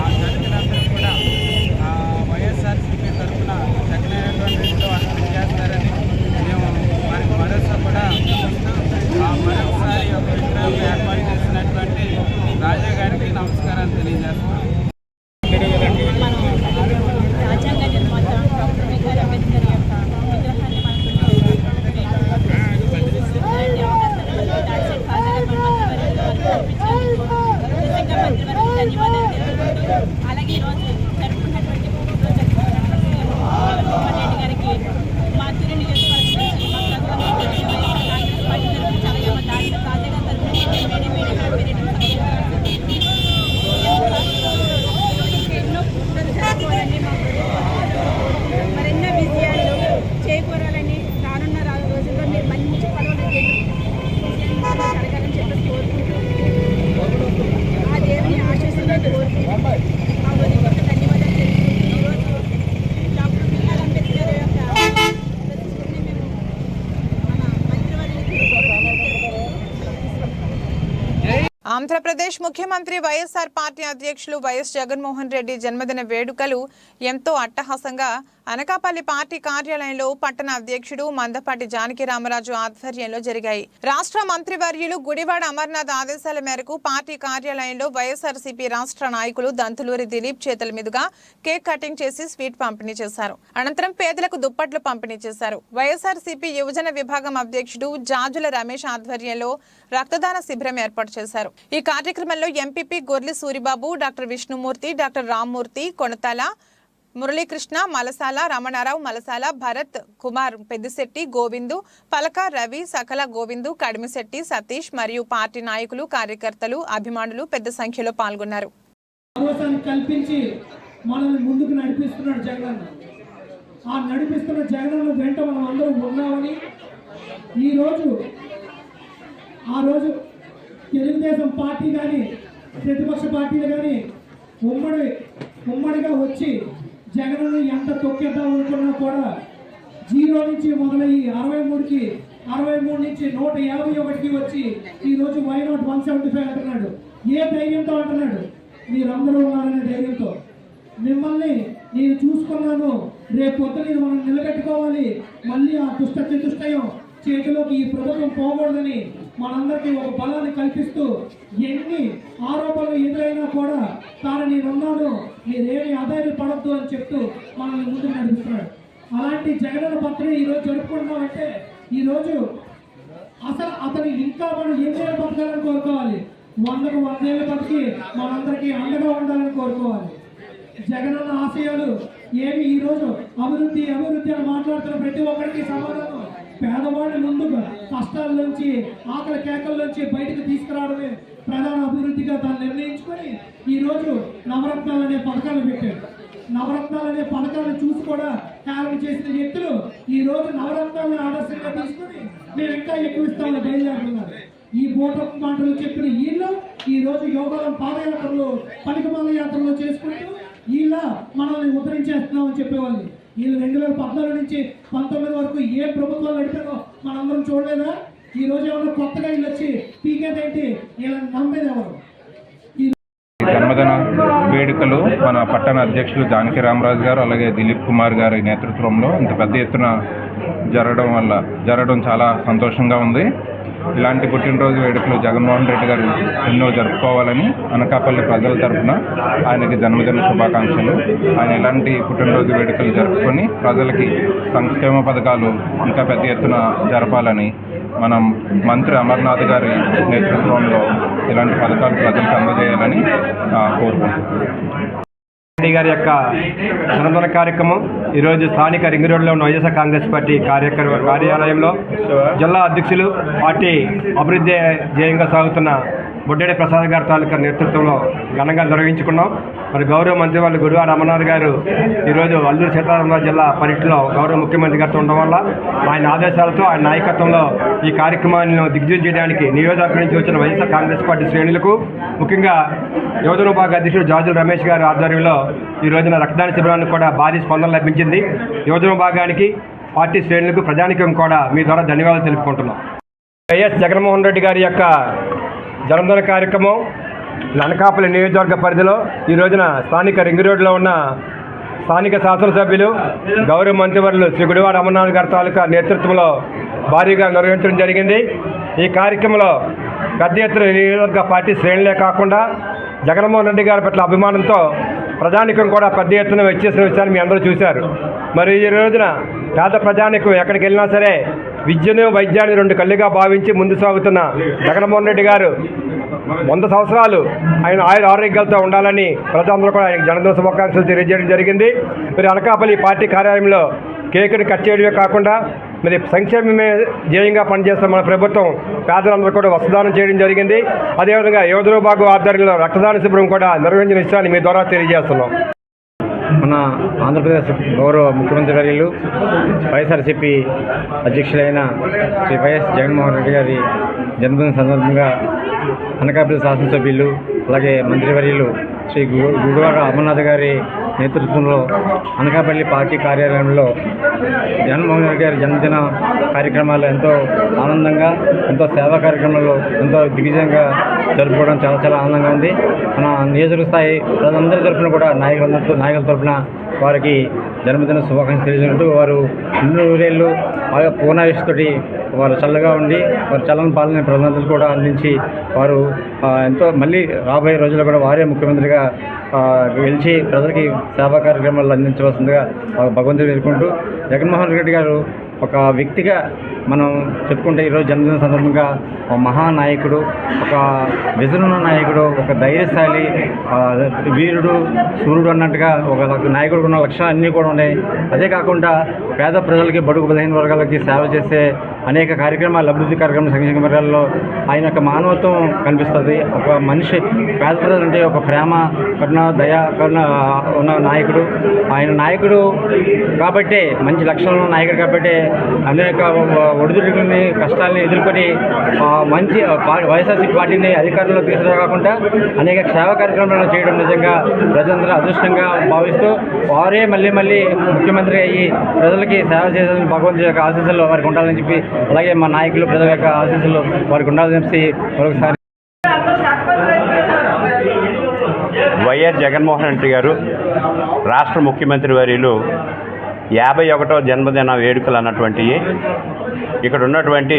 ఆ దళితులందరూ కూడా వైఎస్ఆర్సీపీ తరఫున చక్కనైనటువంటి రీతిలో అభివృద్ధి చేస్తారని మేము వారికి భరోసా కూడా మరొకసారి ఒక విగ్రహం ఏర్పాటు చేసినటువంటి రాజా గారికి నమస్కారాలు తెలియజేస్తున్నాం. రాజ్యాంగ నిర్మాత డాక్టర్ బిఆర్ అంబేద్కర్ యొక్క విగ్రహాన్ని అలాగే ఈరోజు జరుపుకున్నటువంటి జగన్మోహన్ రెడ్డి గారికి మా తుని నియోజకవర్గం కాంగ్రెస్ పార్టీ తరఫున చాలా దాడిలో రాజాగా ఎన్నో పుట్టుకలు జరుపుకోవాలని మరెన్నో విజయాలు చేకూరాలని రానున్న రోజుల్లో మీరు మంచి పదవులు జరగాలని చెప్పేసి కోరుకుంటూ ఆ దేవుని ఆశీస్సులను కోరుకుంటూ ఆ ఉదయపూర్వక ధన్యవాదాలు తెలుసుకుంటూ ఈరోజు డాక్టర్ బిఆర్ అంబేద్కర్ యొక్క ప్రతిష్ఠని మేము మన మంత్రివర్యులకి ఆంధ్రప్రదేశ్ ముఖ్యమంత్రి వైఎస్ఆర్ పార్టీ అధ్యక్షులు వైఎస్ జగన్మోహన్ రెడ్డి జన్మదిన వేడుకలు ఎంతో అట్టహాసంగా అనకాపల్లి పార్టీ కార్యాలయంలో పట్టణ అధ్యక్షుడు మందపాటి జానకి రామరాజు ఆధ్వర్యంలో జరిగాయి. రాష్ట్ర మంత్రివర్యులు గుడివాడ అమర్నాథ్ ఆదేశాల మేరకు పార్టీ కార్యాలయంలో వైఎస్ఆర్సీపీ రాష్ట్ర నాయకులు దంతులూరి దిలీప్ చేతుల మీదుగా కేక్ కటింగ్ చేసి స్వీట్ పంపిణీ చేశారు. అనంతరం పేదలకు దుప్పట్లు పంపిణీ చేశారు. వైఎస్ఆర్సీపీ యువజన విభాగం అధ్యక్షుడు జాజుల రమేష్ ఆధ్వర్యంలో రక్తదాన శిబిరం ఏర్పాటు చేశారు. ఈ కార్యక్రమంలో MPP Gorli Suribabu, doctor Vishnumurthy, doctor Rammurthy, Konathala Muralikrishna, Malasala Ramanarao, Malasala Bharat Kumar, Peddisetti Govindu, Palaka Ravi, సకల గోవిందు, కడిమిశెట్టి సతీష్ మరియు పార్టీ నాయకులు, కార్యకర్తలు, అభిమానులు పెద్ద సంఖ్యలో పాల్గొన్నారు. కల్పించి మనల్ని ముందుకు నడిపిస్తున్నాడు జగన్. ఆ నడిపిస్తున్న జగన్ వెంట మనం అందరం ఉన్నామని ఆ రోజు తెలుగుదేశం పార్టీ కానీ ప్రతిపక్ష పార్టీలు కానీ ఉమ్మడిగా వచ్చి జగన్ను ఎంత తొక్కేద్దాం అనుకున్నా కూడా 0 నుంచి మొదలయ్యి 63 నుంచి 151కి వచ్చి ఈరోజు వై నాట్ 175 అంటున్నాడు. ఏ ధైర్యంతో అంటున్నాడు? మీరందరూ ఉన్నారనే ధైర్యంతో. మిమ్మల్ని నేను చూసుకున్నాను, రేపు పొద్దున మనం నిలబెట్టుకోవాలి, మళ్ళీ ఆ చతుష్టయం చేతిలోకి ఈ ప్రభుత్వం పోకూడదని మనందరికీ ఒక బలాన్ని కల్పిస్తూ ఎన్ని ఆరోపణలు ఎదురైనా కూడా తాను నేనున్నాను, మీరేమి అధైర్య పడద్దు అని చెప్తూ మనల్ని ముందుకు నడిపిస్తున్నాడు. అలాంటి జగనన్న బర్త్డే ఈరోజు జరుపుకుంటున్నామంటే ఈరోజు అసలు అతను ఇంకా మనం ఎన్నేళ్ళు బతకాలని కోరుకోవాలి. 100కు 100 ఏళ్ళు బతికి మనందరికీ అండగా ఉండాలని కోరుకోవాలి. జగనన్న ఆశయాలు ఏమి ఈరోజు అభివృద్ధి అని మాట్లాడుతున్న ప్రతి ఒక్కరికి సమాధానం పేదవాడిని ముందుగా కష్టాల నుంచి, ఆకలి కేకల నుంచి బయటకు తీసుకురావడమే ప్రధాన అభివృద్ధిగా దాన్ని నిర్ణయించుకొని ఈరోజు నవరత్నాలు అనే పథకాలు పెట్టారు. నవరత్నాలు అనే పథకాలను చూసి కూడా కాలం చేసిన వ్యక్తులు ఈరోజు నవరత్నాలను ఆదర్శంగా తీసుకుని మేము ఇంకా ఎక్కువ ఇస్తామని బయలుదేరుతున్నారు. ఈ బోటం మాటలు చెప్పిన వీళ్ళు ఈరోజు యోగాలం పాదయాత్రలు, పనికిమాల యాత్రలు చేసుకుంటూ వీళ్ళ మనల్ని ఉద్ధరించేస్తున్నామని చెప్పేవాళ్ళు. వీళ్ళు 2014 నుంచి 19 వరకు ఏ ప్రభుత్వాలు నడిపారో మనందరం చూడలేదా? ఈ రోజు ఏమన్నా కొత్తగా వీళ్ళు వచ్చి పీకేదేంటి? వీళ్ళని నమ్మేది ఎవరు? జన్మదిన వేడుకలు మన పట్టణ అధ్యక్షులు జానకి రామరాజు గారు అలాగే దిలీప్ కుమార్ గారి నేతృత్వంలో ఇంత పెద్ద ఎత్తున జరగడం చాలా సంతోషంగా ఉంది. ఇలాంటి పుట్టినరోజు వేడుకలు జగన్మోహన్ రెడ్డి గారు ఎన్నో జరుపుకోవాలని అనకాపల్లి ప్రజల తరఫున ఆయనకి జన్మదిన శుభాకాంక్షలు. ఆయన ఇలాంటి పుట్టినరోజు వేడుకలు జరుపుకొని ప్రజలకి సంక్షేమ పథకాలు ఇంకా పెద్ద ఎత్తున జరపాలని మనం మంత్రి అమర్నాథ్ గారి నేతృత్వంలో ఇలాంటి పథకాలు ప్రజలకు అందజేయాలని కోరుకుంటున్నాం. రెడ్డి గారి యొక్క జన్మదిన కార్యక్రమం ఈరోజు స్థానిక రింగ్ రోడ్లో ఉన్న వైఎస్ఆర్ కాంగ్రెస్ పార్టీ కార్యాలయంలో జిల్లా అధ్యక్షులు, పార్టీ అభివృద్ధి ధ్యేయంగా సాగుతున్న బొడ్డేడి ప్రసాద్ గారి తాలూకా నేతృత్వంలో ఘనంగా నిర్వహించుకున్నాం. మరి గౌరవ మంత్రి వాళ్ళు గుడివాడ అమర్నాథ్ గారు ఈరోజు అల్లూరు సీతారామరాజు జిల్లా పర్యటనలో గౌరవ ముఖ్యమంత్రి గారితో ఉండడం వల్ల ఆయన ఆదేశాలతో, ఆయన నాయకత్వంలో ఈ కార్యక్రమాన్ని దిగ్విజయం చేయడానికి నియోజకవర్గం నుంచి వచ్చిన వైఎస్ఆర్ కాంగ్రెస్ పార్టీ శ్రేణులకు, ముఖ్యంగా యువజన విభాగ అధ్యక్షుడు జాజుల రమేష్ గారి ఆధ్వర్యంలో ఈ రోజున రక్తదాన శిబిరానికి కూడా భారీ స్పందన లభించింది. యువజన విభాగానికి, పార్టీ శ్రేణులకు, ప్రజానికం కూడా మీ ద్వారా ధన్యవాదాలు తెలుపుకుంటున్నాం. వైఎస్ జగన్మోహన్ రెడ్డి గారి యొక్క జన్మదిన కార్యక్రమం అనకాపల్లి నియోజకవర్గ పరిధిలో ఈ రోజున స్థానిక రింగ్ రోడ్లో ఉన్న స్థానిక శాసనసభ్యులు గౌరవ మంత్రివర్యులు శ్రీ గుడివాడ అమర్నాథ్ గారి తాలూకా నేతృత్వంలో భారీగా నిర్వహించడం జరిగింది. ఈ కార్యక్రమంలో పెద్ద ఎత్తున నియోజకవర్గ పార్టీ శ్రేణులే కాకుండా జగన్మోహన్ రెడ్డి గారి పట్ల అభిమానంతో ప్రజానికం కూడా పెద్ద ఎత్తున వచ్చేసిన విషయాన్ని మీ అందరూ చూశారు. మరి ఈ రోజున పేద ప్రజానికం ఎక్కడికి వెళ్ళినా సరే విద్యను, వైద్యాన్ని 2 కళ్ళుగా భావించి ముందు సాగుతున్న జగన్మోహన్ రెడ్డి గారు 100 సంవత్సరాలు ఆయన ఆరోగ్యాలతో ఉండాలని ప్రజలందరూ కూడా ఆయనకు జన్మదిన శుభాకాంక్షలు తెలియజేయడం జరిగింది. మరి అనకాపల్లి పార్టీ కార్యాలయంలో కేకును కట్ చేయడమే కాకుండా మరి సంక్షేమమే ధ్యేయంగా పనిచేస్తున్న మన ప్రభుత్వం పేదలందరూ కూడా వస్త్రదానం చేయడం జరిగింది. అదేవిధంగా యువజన విభాగం ఆధ్వర్యంలో రక్తదాన శిబిరం కూడా నిర్వహించిన విషయాన్ని మీ ద్వారా తెలియజేస్తున్నాం. మన ఆంధ్రప్రదేశ్ గౌరవ ముఖ్యమంత్రి వర్యులు వైఎస్ఆర్సీపీ అధ్యక్షులైన శ్రీ వైఎస్ జగన్మోహన్ రెడ్డి గారి జన్మదిన సందర్భంగా అనకాపల్లి శాసనసభ్యులు అలాగే మంత్రివర్యులు శ్రీ గుడివాడ అమర్నాథ్ గారి నేతృత్వంలో అనకాపల్లి పార్టీ కార్యాలయంలో జగన్మోహన్ రెడ్డి గారి జన్మదిన కార్యక్రమాలు ఎంతో ఆనందంగా, ఎంతో సేవా కార్యక్రమాల్లో ఎంతో దిగ్విజయంగా జరుపుకోవడం చాలా చాలా ఆనందంగా ఉంది. మన నియోజకవర్గ స్థాయి ప్రజలందరి తరఫున కూడా నాయకుల తరఫున వారికి జన్మదిన శుభాకాంక్షలు తెలియజేస్తూ వారు 100 బాగా పూర్ణాయుష్తోటి వారు చల్లగా ఉండి వారు చల్లని పాలన ప్రజలందరూ కూడా అందించి వారు ఎంతో మళ్ళీ రాబోయే రోజుల్లో కూడా వారే ముఖ్యమంత్రిగా గెలిచి ప్రజలకి సేవా కార్యక్రమాలు అందించవలసిందిగా భగవంతుడు వేడుకుంటూ జగన్మోహన్ రెడ్డి గారు ఒక వ్యక్తిగా మనం చెప్పుకుంటే ఈరోజు జన్మదిన సందర్భంగా ఒక మహానాయకుడు, ఒక విజన్ ఉన్న నాయకుడు, ఒక ధైర్యశాలి, వీరుడు, సూర్యుడు అన్నట్టుగా ఒక నాయకుడికి ఉన్న లక్షణాలు అన్నీ కూడా ఉన్నాయి. అదే కాకుండా పేద ప్రజలకి, బడుగు బలహీన వర్గాలకి సేవ చేసే అనేక కార్యక్రమాలు, అభివృద్ధి కార్యక్రమాలు, సంక్షేమ వర్గాల్లో ఆయన యొక్క మానవత్వం కనిపిస్తుంది. ఒక మనిషి పేద ప్రజలు అంటే ఒక ప్రేమ, కరుణ, దయ, కరుణ ఉన్న నాయకుడు. ఆయన నాయకుడు కాబట్టే, మంచి లక్షణాలు ఉన్న నాయకుడు కాబట్టే అనేక ఒడిదుడుకుని కష్టాలని ఎదుర్కొని మంచి వైఎస్ఆర్సీపీ పార్టీని అధికారంలో తీసుకురాకుండా అనేక సేవా కార్యక్రమాలను చేయడం నిజంగా ప్రజలందరూ అదృష్టంగా భావిస్తూ వారే మళ్ళీ ముఖ్యమంత్రి అయ్యి ప్రజలకి సేవ చేయాలని భగవంతుడి యొక్క ఆశీస్సులు వారికి ఉండాలని చెప్పి, అలాగే మా నాయకులు ప్రజల యొక్క ఆశీస్సులు వారికి ఉండాలని చెప్పి మరొకసారి. వైఎస్ జగన్మోహన్ రెడ్డి గారు రాష్ట్ర ముఖ్యమంత్రి వర్యులు 51వ జన్మదిన వేడుకలు అన్నటువంటివి ఇక్కడ ఉన్నటువంటి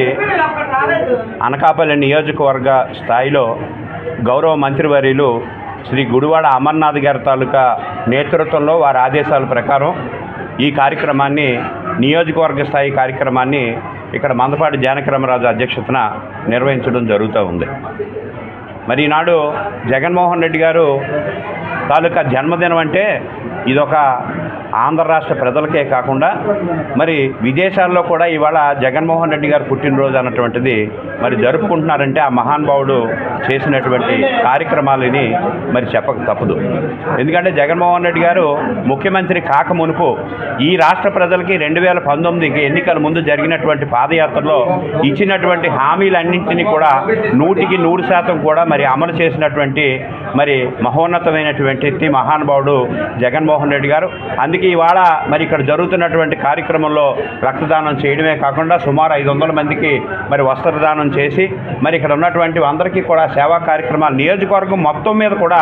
అనకాపల్లి నియోజకవర్గ స్థాయిలో గౌరవ మంత్రివర్యులు శ్రీ గుడివాడ అమర్నాథ్ గారి తాలూకా నేతృత్వంలో వారి ఆదేశాల ప్రకారం ఈ కార్యక్రమాన్ని, నియోజకవర్గ స్థాయి కార్యక్రమాన్ని ఇక్కడ మందపాటి జానకిరామరాజు అధ్యక్షతన నిర్వహించడం జరుగుతూ ఉంది. మరి ఈనాడు జగన్మోహన్ రెడ్డి గారు తాలూకా జన్మదినం అంటే ఇదొక ఆంధ్ర రాష్ట్ర ప్రజలకే కాకుండా మరి విదేశాల్లో కూడా ఇవాళ జగన్మోహన్ రెడ్డి గారు పుట్టినరోజు అన్నటువంటిది మరి జరుపుకుంటున్నారంటే ఆ మహానుభావుడు చేసినటువంటి కార్యక్రమాలని మరి చెప్పక తప్పదు. ఎందుకంటే జగన్మోహన్ రెడ్డి గారు ముఖ్యమంత్రి కాక మునుపు ఈ రాష్ట్ర ప్రజలకి 2019 ఎన్నికల ముందు జరిగినటువంటి పాదయాత్రలో ఇచ్చినటువంటి హామీలన్నింటినీ కూడా 100% కూడా మరి అమలు చేసినటువంటి మరి మహోన్నతమైనటువంటి మహానుభావుడు జగన్మోహన్ రెడ్డి గారు. అందుకే ఇవాళ మరి ఇక్కడ జరుగుతున్నటువంటి కార్యక్రమంలో రక్తదానం చేయడమే కాకుండా సుమారు 500 మందికి మరి వస్త్రదానం చేసి మరి ఇక్కడ ఉన్నటువంటి అందరికీ కూడా సేవా కార్యక్రమాలు నియోజకవర్గం మొత్తం మీద కూడా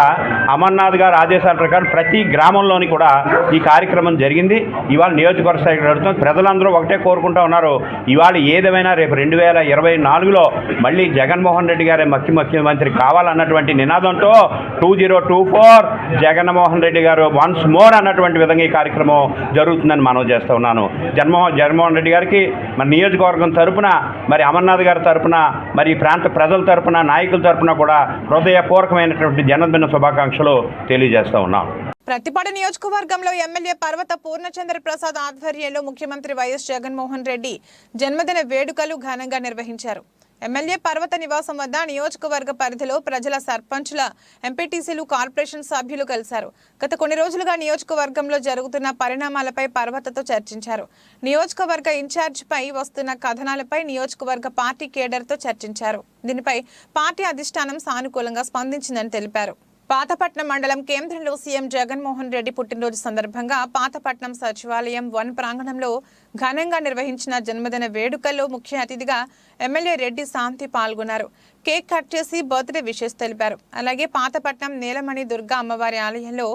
అమర్నాథ్ గారి ఆదేశాల ప్రకారం ప్రతి గ్రామంలోని కూడా ఈ కార్యక్రమం జరిగింది. ఇవాళ నియోజకవర్గ స్థాయికి జరుగుతుంది. ప్రజలందరూ ఒకటే కోరుకుంటూ ఉన్నారు, ఇవాళ ఏదేమైనా రేపు 2024లో మళ్ళీ జగన్మోహన్ రెడ్డి గారే ముఖ్యమంత్రి కావాలన్నటువంటి నినాదంతో 2024 జగన్మోహన్ రెడ్డి గారు వన్స్ మోర్ అన్నటువంటి విధంగా ఈ కార్యక్రమం జరుగుతుందని మనవి చేస్తూ ఉన్నాను. జగన్మోహన్ రెడ్డి గారికి మరి నియోజకవర్గం తరపున, మరి అమర్నాథ్ గారి తరపున, మరి ప్రాంత ప్రజల తరపున, నాయకుల తరపున కూడా హృదయపూర్వకమైనటువంటి జన్మదిన శుభాకాంక్షలు తెలియజేస్తూ ఉన్నాం. ప్రతిపాడు నియోజకవర్గంలో ఎమ్మెల్యే పర్వత పూర్ణచంద్ర ప్రసాద్ ఆధ్వర్యంలో ముఖ్యమంత్రి వైఎస్ జగన్మోహన్ రెడ్డి జన్మదిన వేడుకలు ఘనంగా నిర్వహించారు. ఎమ్మెల్యే పర్వత నివాసం వద్ద నియోజకవర్గ పరిధిలో ప్రజల సర్పంచుల, ఎంపీటీసీలు, కార్పొరేషన్ సభ్యులు కలిశారు. గత కొన్ని రోజులుగా నియోజకవర్గంలో జరుగుతున్న పరిణామాలపై పర్వతతో చర్చించారు. నియోజకవర్గ ఇన్ఛార్జిపై వస్తున్న కథనాలపై నియోజకవర్గ పార్టీ కేడర్తో చర్చించారు. దీనిపై పార్టీ అధిష్టానం సానుకూలంగా స్పందించిందని తెలిపారు. పాతపట్నం మండలం కేంద్రంలో సీఎం జగన్మోహన్ రెడ్డి పుట్టినరోజు సందర్భంగా పాతపట్నం సచివాలయం 1 ప్రాంగణంలో ఘనంగా నిర్వహించిన జన్మదిన వేడుకల్లో ముఖ్య అతిథిగా ఎమ్మెల్యే రెడ్డి శాంతి పాల్గొన్నారు. కేక్ కట్ చేసి బర్త్డే విషెస్ తెలిపారు. అలాగే పాతపట్నం నీలమణి దుర్గా అమ్మవారి ఆలయంలో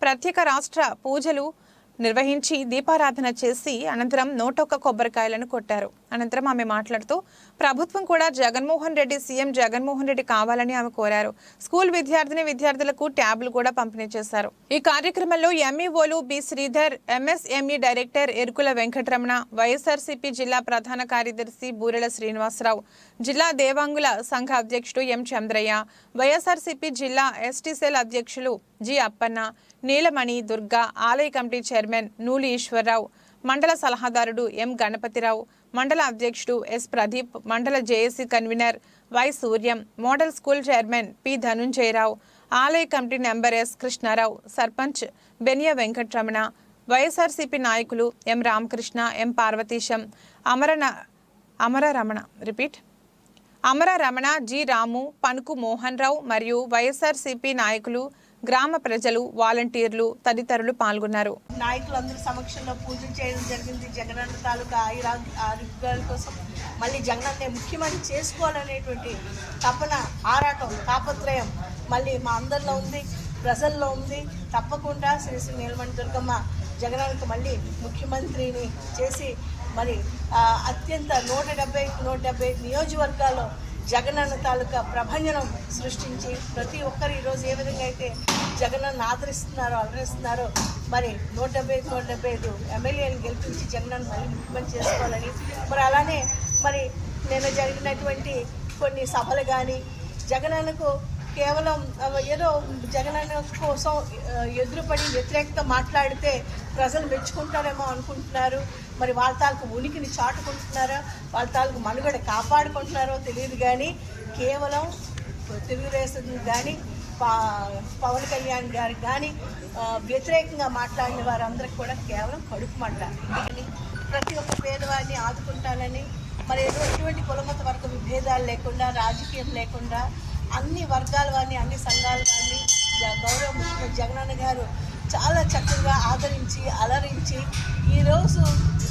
ప్రత్యేక రాష్ట్ర పూజలు నిర్వహించి దీపారాధన చేసి అనంతరం 101 కొబ్బరికాయలను కొట్టారు. అనంతరం ఆమె మాట్లాడుతూ ప్రభుత్వం కూడా జగన్మోహన్ రెడ్డి, సీఎం జగన్మోహన్ రెడ్డి కావాలని ఆమె కోరారు. స్కూల్ విద్యార్థులకు ట్యాబ్లు కూడా పంపిణీ చేశారు. ఈ కార్యక్రమంలో ఎంఈఓలు B Sridhar, MSME director Erukula Venkataramana, YSRCP జిల్లా ప్రధాన కార్యదర్శి బూరెల శ్రీనివాసరావు, జిల్లా దేవాంగుల సంఘ అధ్యక్షుడు ఎం చంద్రయ్య, వైఎస్ఆర్సీపీ జిల్లా ఎస్టీ సెల్ అధ్యక్షులు జి అప్పన్న, నీలమణి దుర్గా, ఆలయ కమిటీ చైర్మన్ నూలి ఈశ్వరరావు, మండల సలహాదారుడు ఎం గణపతిరావు, మండల అధ్యక్షుడు ఎస్ ప్రదీప్, మండల JAC convener Y Suryam, model school chairman P Dhanunjayarao, ఆలయ committee member S Krishnarao, sarpanch Beniya Venkataramana, YSRCP నాయకులు M Ramakrishna, M Parvateesam, Amara Ramana, G Ramu, Panuku Mohan Rao మరియు వైఎస్ఆర్సీపీ నాయకులు గ్రామ ప్రజలు, వాలంటీర్లు తదితరులు పాల్గొన్నారు. నాయకులందరి సమక్షంలో పూజలు చేయడం జరిగింది. జగనన్న తాలూకా ఆరోగ్యాల కోసం మళ్ళీ జగనన్నే ముఖ్యమంత్రి చేసుకోవాలనేటువంటి తపన, ఆరాటం, తాపత్రయం మళ్ళీ మా అందరిలో ఉంది, ప్రజల్లో ఉంది. తప్పకుండా శ్రీ శ్రీ నీలమణి దుర్గమ్మ జగనన్నకు మళ్ళీ ముఖ్యమంత్రిని చేసి మరి అత్యంత 170 నియోజకవర్గాల్లో జగనన్న తాలూకా ప్రభంజనం సృష్టించి ప్రతి ఒక్కరు ఈరోజు ఏ విధంగా అయితే జగనన్న ఆదరిస్తున్నారో, అలరిస్తున్నారో మరి 175 ఎమ్మెల్యేలను గెలిపించి జగనన్న మళ్ళీ ముఖ్యమంత్రి చేసుకోవాలని, మరి అలానే మరి నేను జరిగినటువంటి కొన్ని సభలు కానీ జగనన్నకు కేవలం ఏదో జగనన్న కోసం ఎదురుపడి వ్యతిరేకత మాట్లాడితే ప్రజలు మెచ్చుకుంటారేమో అనుకుంటున్నారు. మరి వాళ్ళ తాలూకు ఉనికిని చాటుకుంటున్నారో, వాళ్ళ తాలూకు మనుగడ కాపాడుకుంటున్నారో తెలియదు. కానీ కేవలం తెలుగుదేశం కానీ పవన్ కళ్యాణ్ గారికి కానీ వ్యతిరేకంగా మాట్లాడిన వారందరికీ కూడా కేవలం కడుపు మంట. ప్రతి ఒక్క పేదవాడిని ఆదుకుంటానని, మరి ఎటువంటి కులమత వర్గ విభేదాలు లేకుండా, రాజకీయం లేకుండా అన్ని వర్గాల వారిని, అన్ని సంఘాల వారిని గౌరవ ముఖ్యమంత్రి జగనన్న గారు చాలా చక్కగా ఆదరించి, అలరించి ఈరోజు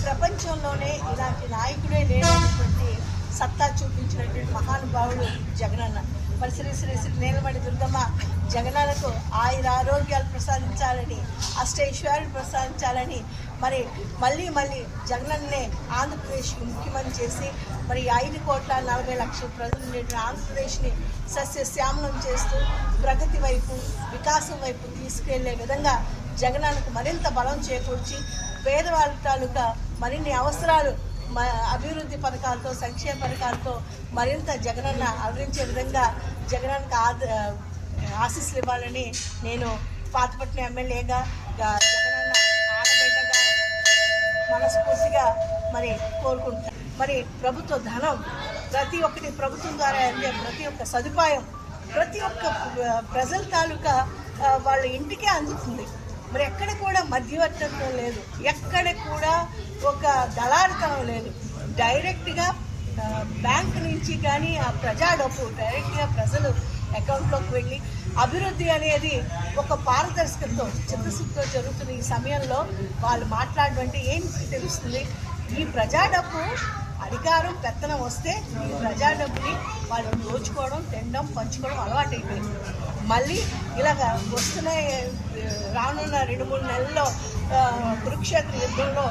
ప్రపంచంలోనే ఇలాంటి నాయకుడే లేనటువంటి సత్తా చూపించినటువంటి మహానుభావుడు జగనన్న. మరి శ్రీ శ్రీ శ్రీ నీలమణి దుర్గమ్మ జగనన్నకు ఆరోగ్యాలు ప్రసాదించాలని, అష్టైశ్వర్యాలు ప్రసాదించాలని, మరి మళ్ళీ జగనన్నే ఆంధ్రప్రదేశ్కి ముఖ్యమంత్రి చేసి మరి 5,40,00,000 ప్రజలు ఉండేటువంటి ఆంధ్రప్రదేశ్ని సస్యశ్యామలం చేస్తూ ప్రగతి వైపు, వికాసం వైపు తీసుకెళ్లే విధంగా జగనన్నకు మరింత బలం చేకూర్చి పేదవాళ్ళ తాలూకా మరిన్ని అవసరాలు, అభివృద్ధి పథకాలతో, సంక్షేమ పథకాలతో మరింత జగనన్న అలరించే విధంగా జగనన్నకు ఆశీస్సులు ఇవ్వాలని నేను పాతపట్నం ఎమ్మెల్యేగా, జగనన్న ఆడబిడ్డగా మనస్ఫూర్తిగా మరి కోరుకుంటాను. మరి ప్రభుత్వ ధనం ప్రతి ఒక్కటి ప్రభుత్వం ద్వారా అందే ప్రతి ఒక్క సదుపాయం ప్రతి ఒక్క ప్రజల తాలూకా వాళ్ళ ఇంటికే అందుతుంది. మరి ఎక్కడ కూడా మధ్యవర్తిత్వం లేదు, ఎక్కడ కూడా ఒక దళారితనం లేదు. డైరెక్ట్గా బ్యాంక్ నుంచి కానీ ఆ ప్రజా డబ్బు డైరెక్ట్గా ప్రజలు అకౌంట్లోకి వెళ్ళి అభివృద్ధి అనేది ఒక పారదర్శకతతో, చిత్తశుద్ధితో జరుగుతున్న ఈ సమయంలో వాళ్ళు మాట్లాడమంటే ఏం తెలుస్తుంది? ఈ ప్రజా డబ్బు అధికారం పెత్తనం వస్తే ఈ ప్రజా డబ్బుని వాళ్ళు దోచుకోవడం, తినడం, పంచుకోవడం అలవాటైపోయింది. మళ్ళీ ఇలాగ వస్తున్నాయి. రానున్న 2-3 నెలల్లో కురుక్షేత్ర యుద్ధంలో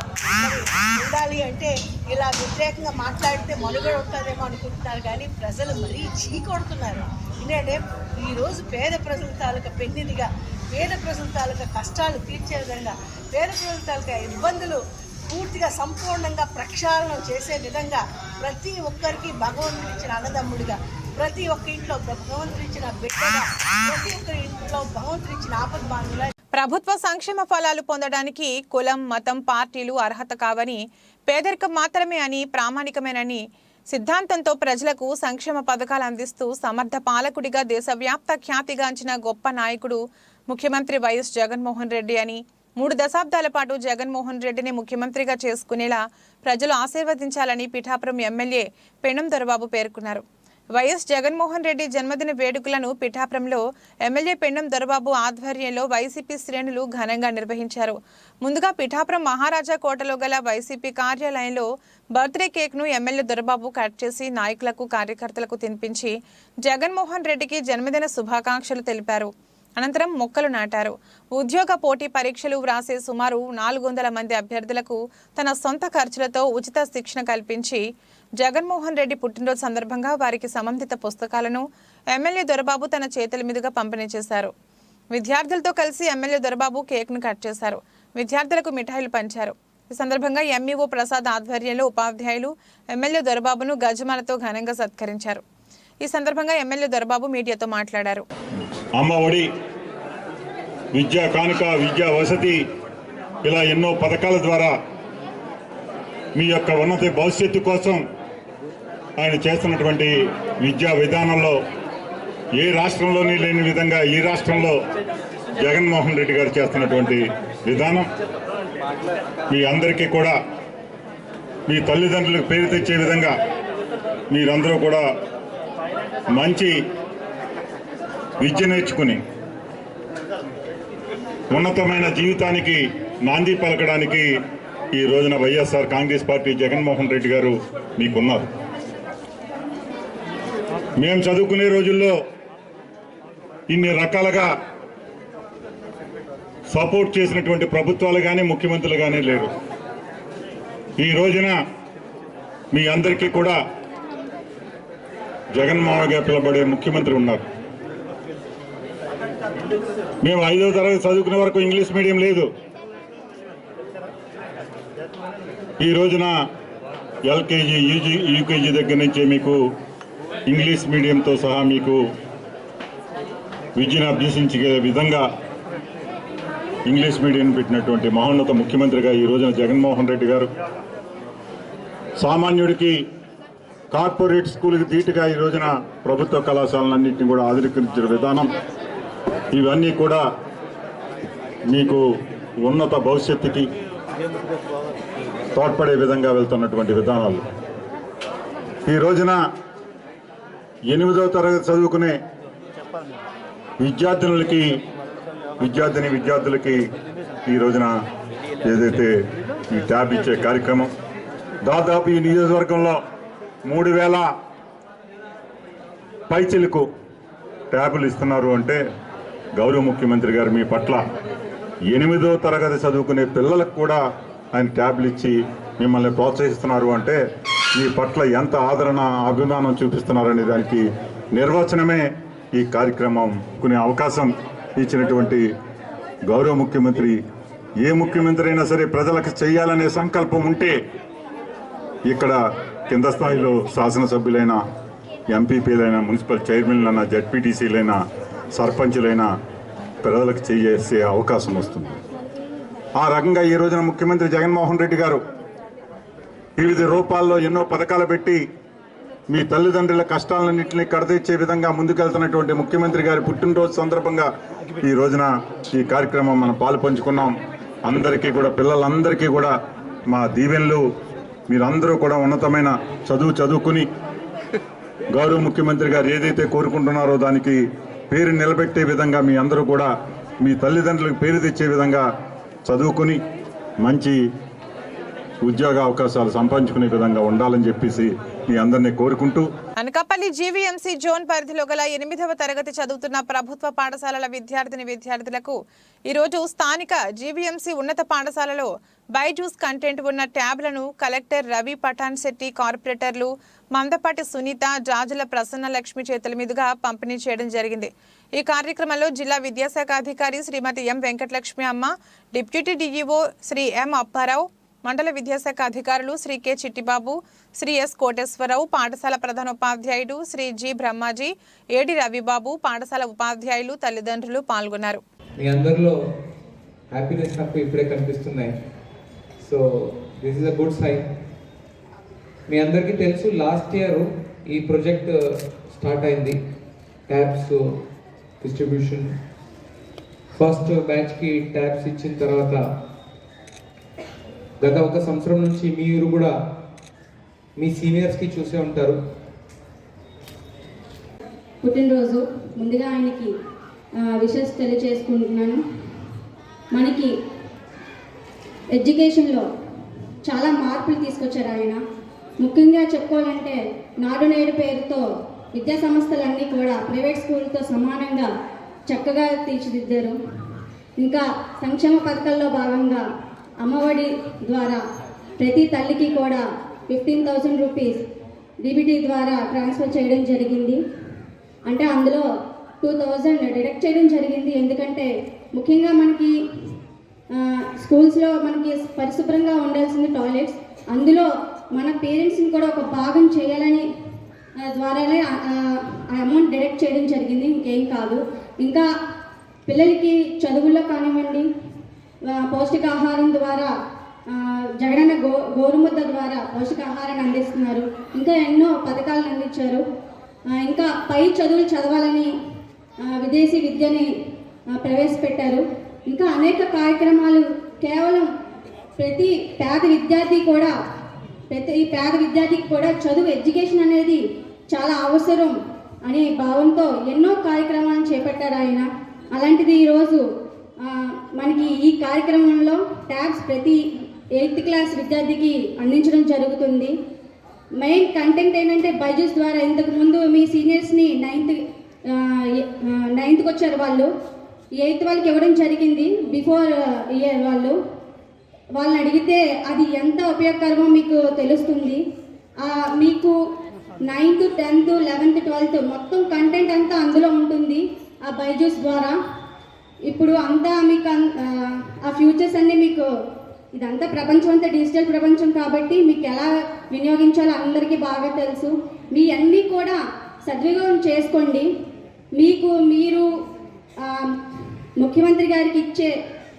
ఉండాలి అంటే ఇలా వ్యతిరేకంగా మాట్లాడితే మనుగడ ఉంటుందేమో అనుకుంటున్నారు. కానీ ప్రజలు మరీ చీకొడుతున్నారు. ఎందుకంటే ఈరోజు పేద ప్రజల తాలూకా పెన్నిదిగా, పేద ప్రజల తాలూకా కష్టాలు తీర్చే విధంగా, పేద ప్రజల తాలూకా ఇబ్బందులు పూర్తిగా సంపూర్ణంగా ప్రక్షాళన చేసే విధంగా ప్రతి ఒక్కరికి భగవంతుడు ఇచ్చిన అన్నదమ్ముడిగా, ప్రతి ఒక్క ఇంట్లో భగవంతుడు ఇచ్చిన బిడ్డగా, ప్రతి ఒక్కరి ఇంట్లో భగవంతుడు ఇచ్చిన ఆపద్బాంధులా. ప్రభుత్వ సంక్షేమ ఫలాలు పొందడానికి కులం, మతం, పార్టీలు అర్హత కావని, పేదరికం మాత్రమే అని, ప్రామాణికమేనని సిద్ధాంతంతో ప్రజలకు సంక్షేమ పథకాలు అందిస్తూ సమర్థ పాలకుడిగా దేశవ్యాప్త ఖ్యాతిగాంచిన గొప్ప నాయకుడు ముఖ్యమంత్రి వైఎస్ జగన్మోహన్ రెడ్డి అని, 3 దశాబ్దాల పాటు జగన్మోహన్ రెడ్డిని ముఖ్యమంత్రిగా చేసుకునేలా ప్రజలు ఆశీర్వదించాలని పిఠాపురం ఎమ్మెల్యే పెనం దొరబాబు పేర్కొన్నారు. వైఎస్ జగన్మోహన్ రెడ్డి జన్మదిన వేడుకలను పిఠాపురంలో ఎమ్మెల్యే పెనం దొరబాబు ఆధ్వర్యంలో వైసీపీ శ్రేణులు ఘనంగా నిర్వహించారు. ముందుగా పిఠాపురం మహారాజా కోటలో గల వైసీపీ కార్యాలయంలో బర్త్డే కేక్ను ఎమ్మెల్యే దొరబాబు కట్ చేసి నాయకులకు, కార్యకర్తలకు తినిపించి జగన్మోహన్ రెడ్డికి జన్మదిన శుభాకాంక్షలు తెలిపారు. అనంతరం మొక్కలు నాటారు. ఉద్యోగ పోటీ పరీక్షలు వ్రాసే సుమారు 400 మంది అభ్యర్థులకు తన సొంత ఖర్చులతో ఉచిత శిక్షణ కల్పించి జగన్మోహన్ రెడ్డి పుట్టినరోజు సందర్భంగా వారికి సంబంధిత పుస్తకాలను ఎమ్మెల్యే దొరబాబు తన చేతుల మీదుగా పంపిణీ చేశారు. విద్యార్థులతో కలిసి ఎమ్మెల్యే దొరబాబు కేక్ను కట్ చేశారు. విద్యార్థులకు మిఠాయిలు పంచారు. ఈ సందర్భంగా ఎంఈఓ ప్రసాద్ ఆధ్వర్యంలో ఉపాధ్యాయులు ఎమ్మెల్యే దొరబాబును గజమాలతో ఘనంగా సత్కరించారు. ఈ సందర్భంగా ఎమ్మెల్యే దొరబాబు మీడియాతో మాట్లాడారు. అమ్మ ఒడి, విద్యా కానుక, విద్యా వసతి, ఇలా ఎన్నో పథకాల ద్వారా మీ యొక్క ఉన్నత భవిష్యత్తు కోసం ఆయన చేస్తున్నటువంటి విద్యా విధానంలో ఏ రాష్ట్రంలోని లేని విధంగా ఈ రాష్ట్రంలో జగన్మోహన్ రెడ్డి గారు చేస్తున్నటువంటి విధానం మీ అందరికీ కూడా, మీ తల్లిదండ్రులకు పేరు తెచ్చే విధంగా మీరందరూ కూడా మంచి విద్య నేర్చుకుని ఉన్నతమైన జీవితానికి నాంది పలకడానికి ఈ రోజున వైఎస్ఆర్ కాంగ్రెస్ పార్టీ జగన్మోహన్ రెడ్డి గారు మీకున్నారు. మేము చదువుకునే రోజుల్లో ఇన్ని రకాలుగా సపోర్ట్ చేసినటువంటి ప్రభుత్వాలు కానీ ముఖ్యమంత్రులు కానీ లేరు. ఈ రోజున మీ అందరికీ కూడా జగన్మోహన్గా పిలువబడే ముఖ్యమంత్రి ఉన్నారు. మేము 5వ తరగతి చదువుకునే వరకు ఇంగ్లీష్ మీడియం లేదు. ఈ రోజున ఎల్కేజీ యూకేజీ దగ్గర నుంచే మీకు ఇంగ్లీష్ మీడియంతో సహా మీకు విద్యను అభ్యసించే విధంగా ఇంగ్లీష్ మీడియం పెట్టినటువంటి మహోన్నత ముఖ్యమంత్రిగా ఈ రోజున జగన్మోహన్ రెడ్డి గారు సామాన్యుడికి కార్పొరేట్ స్కూల్కి ధీటుగా ఈ రోజున ప్రభుత్వ కళాశాలన్నింటినీ కూడా ఆధునీకరించిన విధానం, ఇవన్నీ కూడా మీకు ఉన్నత భవిష్యత్తుకి తోడ్పడే విధంగా వెళ్తున్నటువంటి విధానాలు. ఈ రోజున 8వ తరగతి చదువుకునే విద్యార్థులకి ఈ రోజున ఏదైతే ఈ ట్యాబ్ ఇచ్చే కార్యక్రమం, దాదాపు ఈ నియోజకవర్గంలో 3000 పైచిలకు ట్యాబులు ఇస్తున్నారు అంటే గౌరవ ముఖ్యమంత్రి గారు మీ పట్ల 8వ తరగతి చదువుకునే పిల్లలకు కూడా ఆయన ట్యాబ్లు ఇచ్చి మిమ్మల్ని ప్రోత్సహిస్తున్నారు అంటే మీ పట్ల ఎంత ఆదరణ అభిమానం చూపిస్తున్నారనే దానికి నిర్వచనమే ఈ కార్యక్రమం. కొన్ని అవకాశం ఇచ్చినటువంటి గౌరవ ముఖ్యమంత్రి, ఏ ముఖ్యమంత్రి అయినా సరే ప్రజలకు చేయాలనే సంకల్పం ఉంటే ఇక్కడ కింద స్థాయిలో శాసనసభ్యులైన, ఎంపీపీలైన, మున్సిపల్ చైర్మన్లైన, జడ్పీటీసీలైన, సర్పంచులైన ప్రజలకు చేసే అవకాశం వస్తుంది. ఆ రకంగా ఈ రోజున ముఖ్యమంత్రి జగన్మోహన్ రెడ్డి గారు వివిధ రూపాల్లో ఎన్నో పథకాలు పెట్టి మీ తల్లిదండ్రుల కష్టాలన్నింటినీ కడతీర్చే విధంగా ముందుకెళ్తున్నటువంటి ముఖ్యమంత్రి గారి పుట్టినరోజు సందర్భంగా ఈ రోజున ఈ కార్యక్రమం మనం పాలు పంచుకున్నాం. అందరికీ కూడా, పిల్లలందరికీ కూడా మా దీవెనలు. మీరందరూ కూడా ఉన్నతమైన చదువుకుని గౌరవ ముఖ్యమంత్రి గారు ఏదైతే కోరుకుంటున్నారో దానికి పేరు నిలబెట్టే విధంగా మీ అందరూ కూడా మీ తల్లిదండ్రులకు పేరు తెచ్చే విధంగా చదువుకుని మంచి ఉద్యోగ అవకాశాలు సంపాదించుకునే విధంగా ఉండాలని చెప్పేసి మీ అందరినీ కోరుకుంటూ, అనకాపల్లి జీవీఎంసీ జోన్ పరిధిలో గల 8వ తరగతి చదువుతున్న ప్రభుత్వ పాఠశాలల విద్యార్థులకు ఈరోజు స్థానిక జీవీఎంసీ ఉన్నత పాఠశాలలో బైజూస్ కంటెంట్ ఉన్న ట్యాబ్లను కలెక్టర్ రవి పఠాన్ శెట్టి, కార్పొరేటర్లు మందపాటి సునీత, జాజుల ప్రసన్న లక్ష్మి చేతుల మీదుగా పంపిణీ చేయడం జరిగింది. ఈ కార్యక్రమంలో జిల్లా విద్యాశాఖ అధికారి శ్రీమతి ఎం వెంకటలక్ష్మి అమ్మ, డిప్యూటీ డీఈఓ శ్రీ ఎం అప్పారావు, మండల విద్యాశాఖ అధికారులు శ్రీ కె చిట్టిబాబు, శ్రీ ఎస్ కోటేశ్వరరావు, పాఠశాల ప్రధానోపాధ్యాయుడు శ్రీ జి బ్రహ్మాజీ, ఏడి రవిబాబు, పాఠశాల ఉపాధ్యాయులు, తల్లిదండ్రులు పాల్గొన్నారు. మీ అందరిలో హ్యాపీనెస్ నాకు ఇప్పుడే కనిపిస్తున్నాయి. So this is a good sign. మీ అందరికీ తెలుసు, లాస్ట్ ఇయర్ ఈ ప్రాజెక్ట్ స్టార్ట్ అయింది. ట్యాబ్స్ డిస్ట్రిబ్యూషన్ ఫస్ట్ బ్యాచ్కి ట్యాబ్స్ ఇచ్చిన తర్వాత గత 1 సంవత్సరం నుంచి మీరు కూడా మీ సీనియర్స్కి చూసే ఉంటారు. పుట్టినరోజు ముందుగా ఆయనకి విషెస్ తెలియజేసుకుంటున్నాను. మనకి ఎడ్యుకేషన్లో చాలా మార్పులు తీసుకొచ్చారు ఆయన. ముఖ్యంగా చెప్పుకోవాలంటే నాడు నేడు పేరుతో విద్యా సంస్థలన్నీ కూడా ప్రైవేట్ స్కూల్తో సమానంగా చక్కగా తీర్చిదిద్దారు. ఇంకా సంక్షేమ పథకాల్లో భాగంగా అమ్మఒడి ద్వారా ప్రతి తల్లికి కూడా 15,000 రూపీస్ డీబీటీ ద్వారా ట్రాన్స్ఫర్ చేయడం జరిగింది. అంటే అందులో 2,000 డిడక్ట్ చేయడం జరిగింది. ఎందుకంటే ముఖ్యంగా మనకి స్కూల్స్లో మనకి పరిశుభ్రంగా ఉండాల్సింది టాయిలెట్స్, అందులో మన పేరెంట్స్ని కూడా ఒక భాగం చేయాలని ద్వారానే ఆ అమౌంట్ డిడక్ట్ చేయడం జరిగింది, ఇంకేం కాదు. ఇంకా పిల్లలకి చదువుల్లో కానివ్వండి, పౌష్టికాహారం ద్వారా జగనన్న గోరుముద్ద ద్వారా పౌష్టికాహారాన్ని అందిస్తున్నారు. ఇంకా ఎన్నో పథకాలను అందించారు. ఇంకా పై చదువులు చదవాలని విదేశీ విద్యని ప్రవేశపెట్టారు. ఇంకా అనేక కార్యక్రమాలు. కేవలం ప్రతి పేద విద్యార్థికి కూడా చదువు, ఎడ్యుకేషన్ అనేది చాలా అవసరం అనే భావంతో ఎన్నో కార్యక్రమాలను చేపట్టారు ఆయన. అలాంటిది ఈరోజు మనకి ఈ కార్యక్రమంలో ట్యాబ్స్ ప్రతి 8th క్లాస్ విద్యార్థికి అందించడం జరుగుతుంది. మెయిన్ కంటెంట్ ఏంటంటే బైజూస్ ద్వారా ఇంతకుముందు మీ సీనియర్స్ని 9th వచ్చారు, వాళ్ళు 8th వాళ్ళకి ఇవ్వడం జరిగింది. బిఫోర్ ఇయర్ వాళ్ళని అడిగితే అది ఎంత ఉపయోగకరమో మీకు తెలుస్తుంది. మీకు 9th, 10th, 11th, 12th మొత్తం కంటెంట్ అంతా అందులో ఉంటుంది ఆ బైజూస్ ద్వారా. ఇప్పుడు అంతా మీకు ఆ ఫ్యూచర్స్ అన్నీ మీకు, ఇదంతా ప్రపంచం అంతా డిజిటల్ ప్రపంచం కాబట్టి మీకు ఎలా వినియోగించాలో అందరికీ బాగా తెలుసు. మీ అన్నీ కూడా సద్వినియోగం చేసుకోండి. మీరు ముఖ్యమంత్రి గారికి ఇచ్చే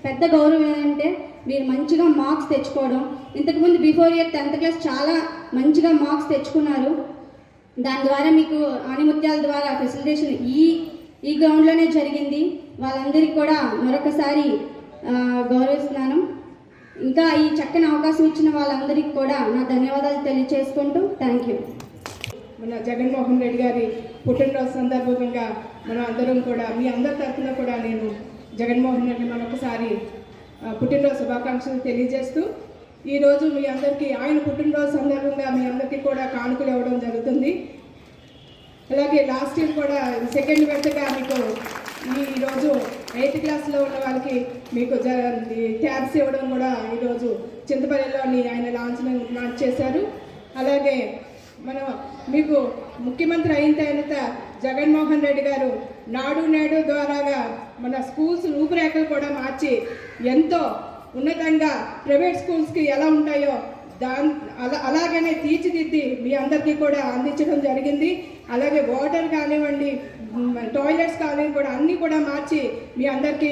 పెద్ద గౌరవం ఏంటంటే మీరు మంచిగా మార్క్స్ తెచ్చుకోవడం. ఇంతకుముందు బిఫోర్ ఇయర్ 10th క్లాస్ చాలా మంచిగా మార్క్స్ తెచ్చుకున్నారు. దాని ద్వారా మీకు ఆణిముత్యాల ద్వారా ఫెసిలిటేషన్ ఈ గ్రౌండ్లోనే జరిగింది. వాళ్ళందరికీ కూడా మరొకసారి గౌరవిస్తున్నాను. ఇంకా ఈ చక్కని అవకాశం ఇచ్చిన వాళ్ళందరికీ కూడా నా ధన్యవాదాలు తెలియజేసుకుంటూ థ్యాంక్ యూ. మన జగన్మోహన్ రెడ్డి గారి పుట్టినరోజు సందర్భంగా మనం అందరం కూడా మీ అందరి తరఫున కూడా నేను జగన్మోహన్ రెడ్డి మరొకసారి పుట్టినరోజు శుభాకాంక్షలు తెలియజేస్తూ, ఈరోజు మీ అందరికీ ఆయన పుట్టినరోజు సందర్భంగా మీ అందరికీ కూడా కానుకలు ఇవ్వడం జరుగుతుంది. అలాగే లాస్ట్ ఇయర్ కూడా సెకండ్ విడతగా మీకు ఈరోజు 8th క్లాస్లో ఉన్న వాళ్ళకి మీకు ట్యాబ్స్ ఇవ్వడం కూడా ఈరోజు చింతపల్లిలోని ఆయన లాంచ్ చేశారు. అలాగే మనం మీకు ముఖ్యమంత్రి అయిన తర్వాత జగన్మోహన్ రెడ్డి గారు నాడు నేడు ద్వారాగా మన స్కూల్స్ రూపురేఖలు కూడా మార్చి ఎంతో ఉన్నతంగా ప్రైవేట్ స్కూల్స్కి ఎలా ఉంటాయో అలాగనే తీర్చిదిద్ది మీ అందరికీ కూడా అందించడం జరిగింది. అలాగే వాటర్ కానివ్వండి, టాయిలెట్స్ కానివ్వండి కూడా అన్నీ కూడా మార్చి మీ అందరికీ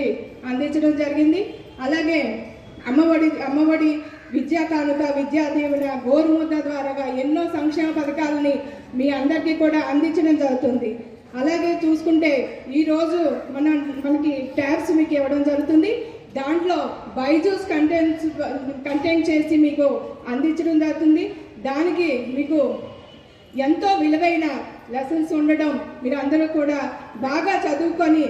అందించడం జరిగింది. అలాగే అమ్మఒడి విద్యా కానుక, విద్యా దీవెన, గోరుముద్ద ద్వారా ఎన్నో సంక్షేమ పథకాలని మీ అందరికీ కూడా అందించడం జరుగుతుంది. అలాగే చూసుకుంటే ఈరోజు మనకి ట్యాబ్స్ మీకు ఇవ్వడం జరుగుతుంది. దాంట్లో బైజూస్ కంటెంట్ చేసి మీకు అందించడం జరుగుతుంది. దానికి మీకు ఎంతో విలువైన లెసన్స్ ఉండడం, మీరు అందరూ కూడా బాగా చదువుకొని,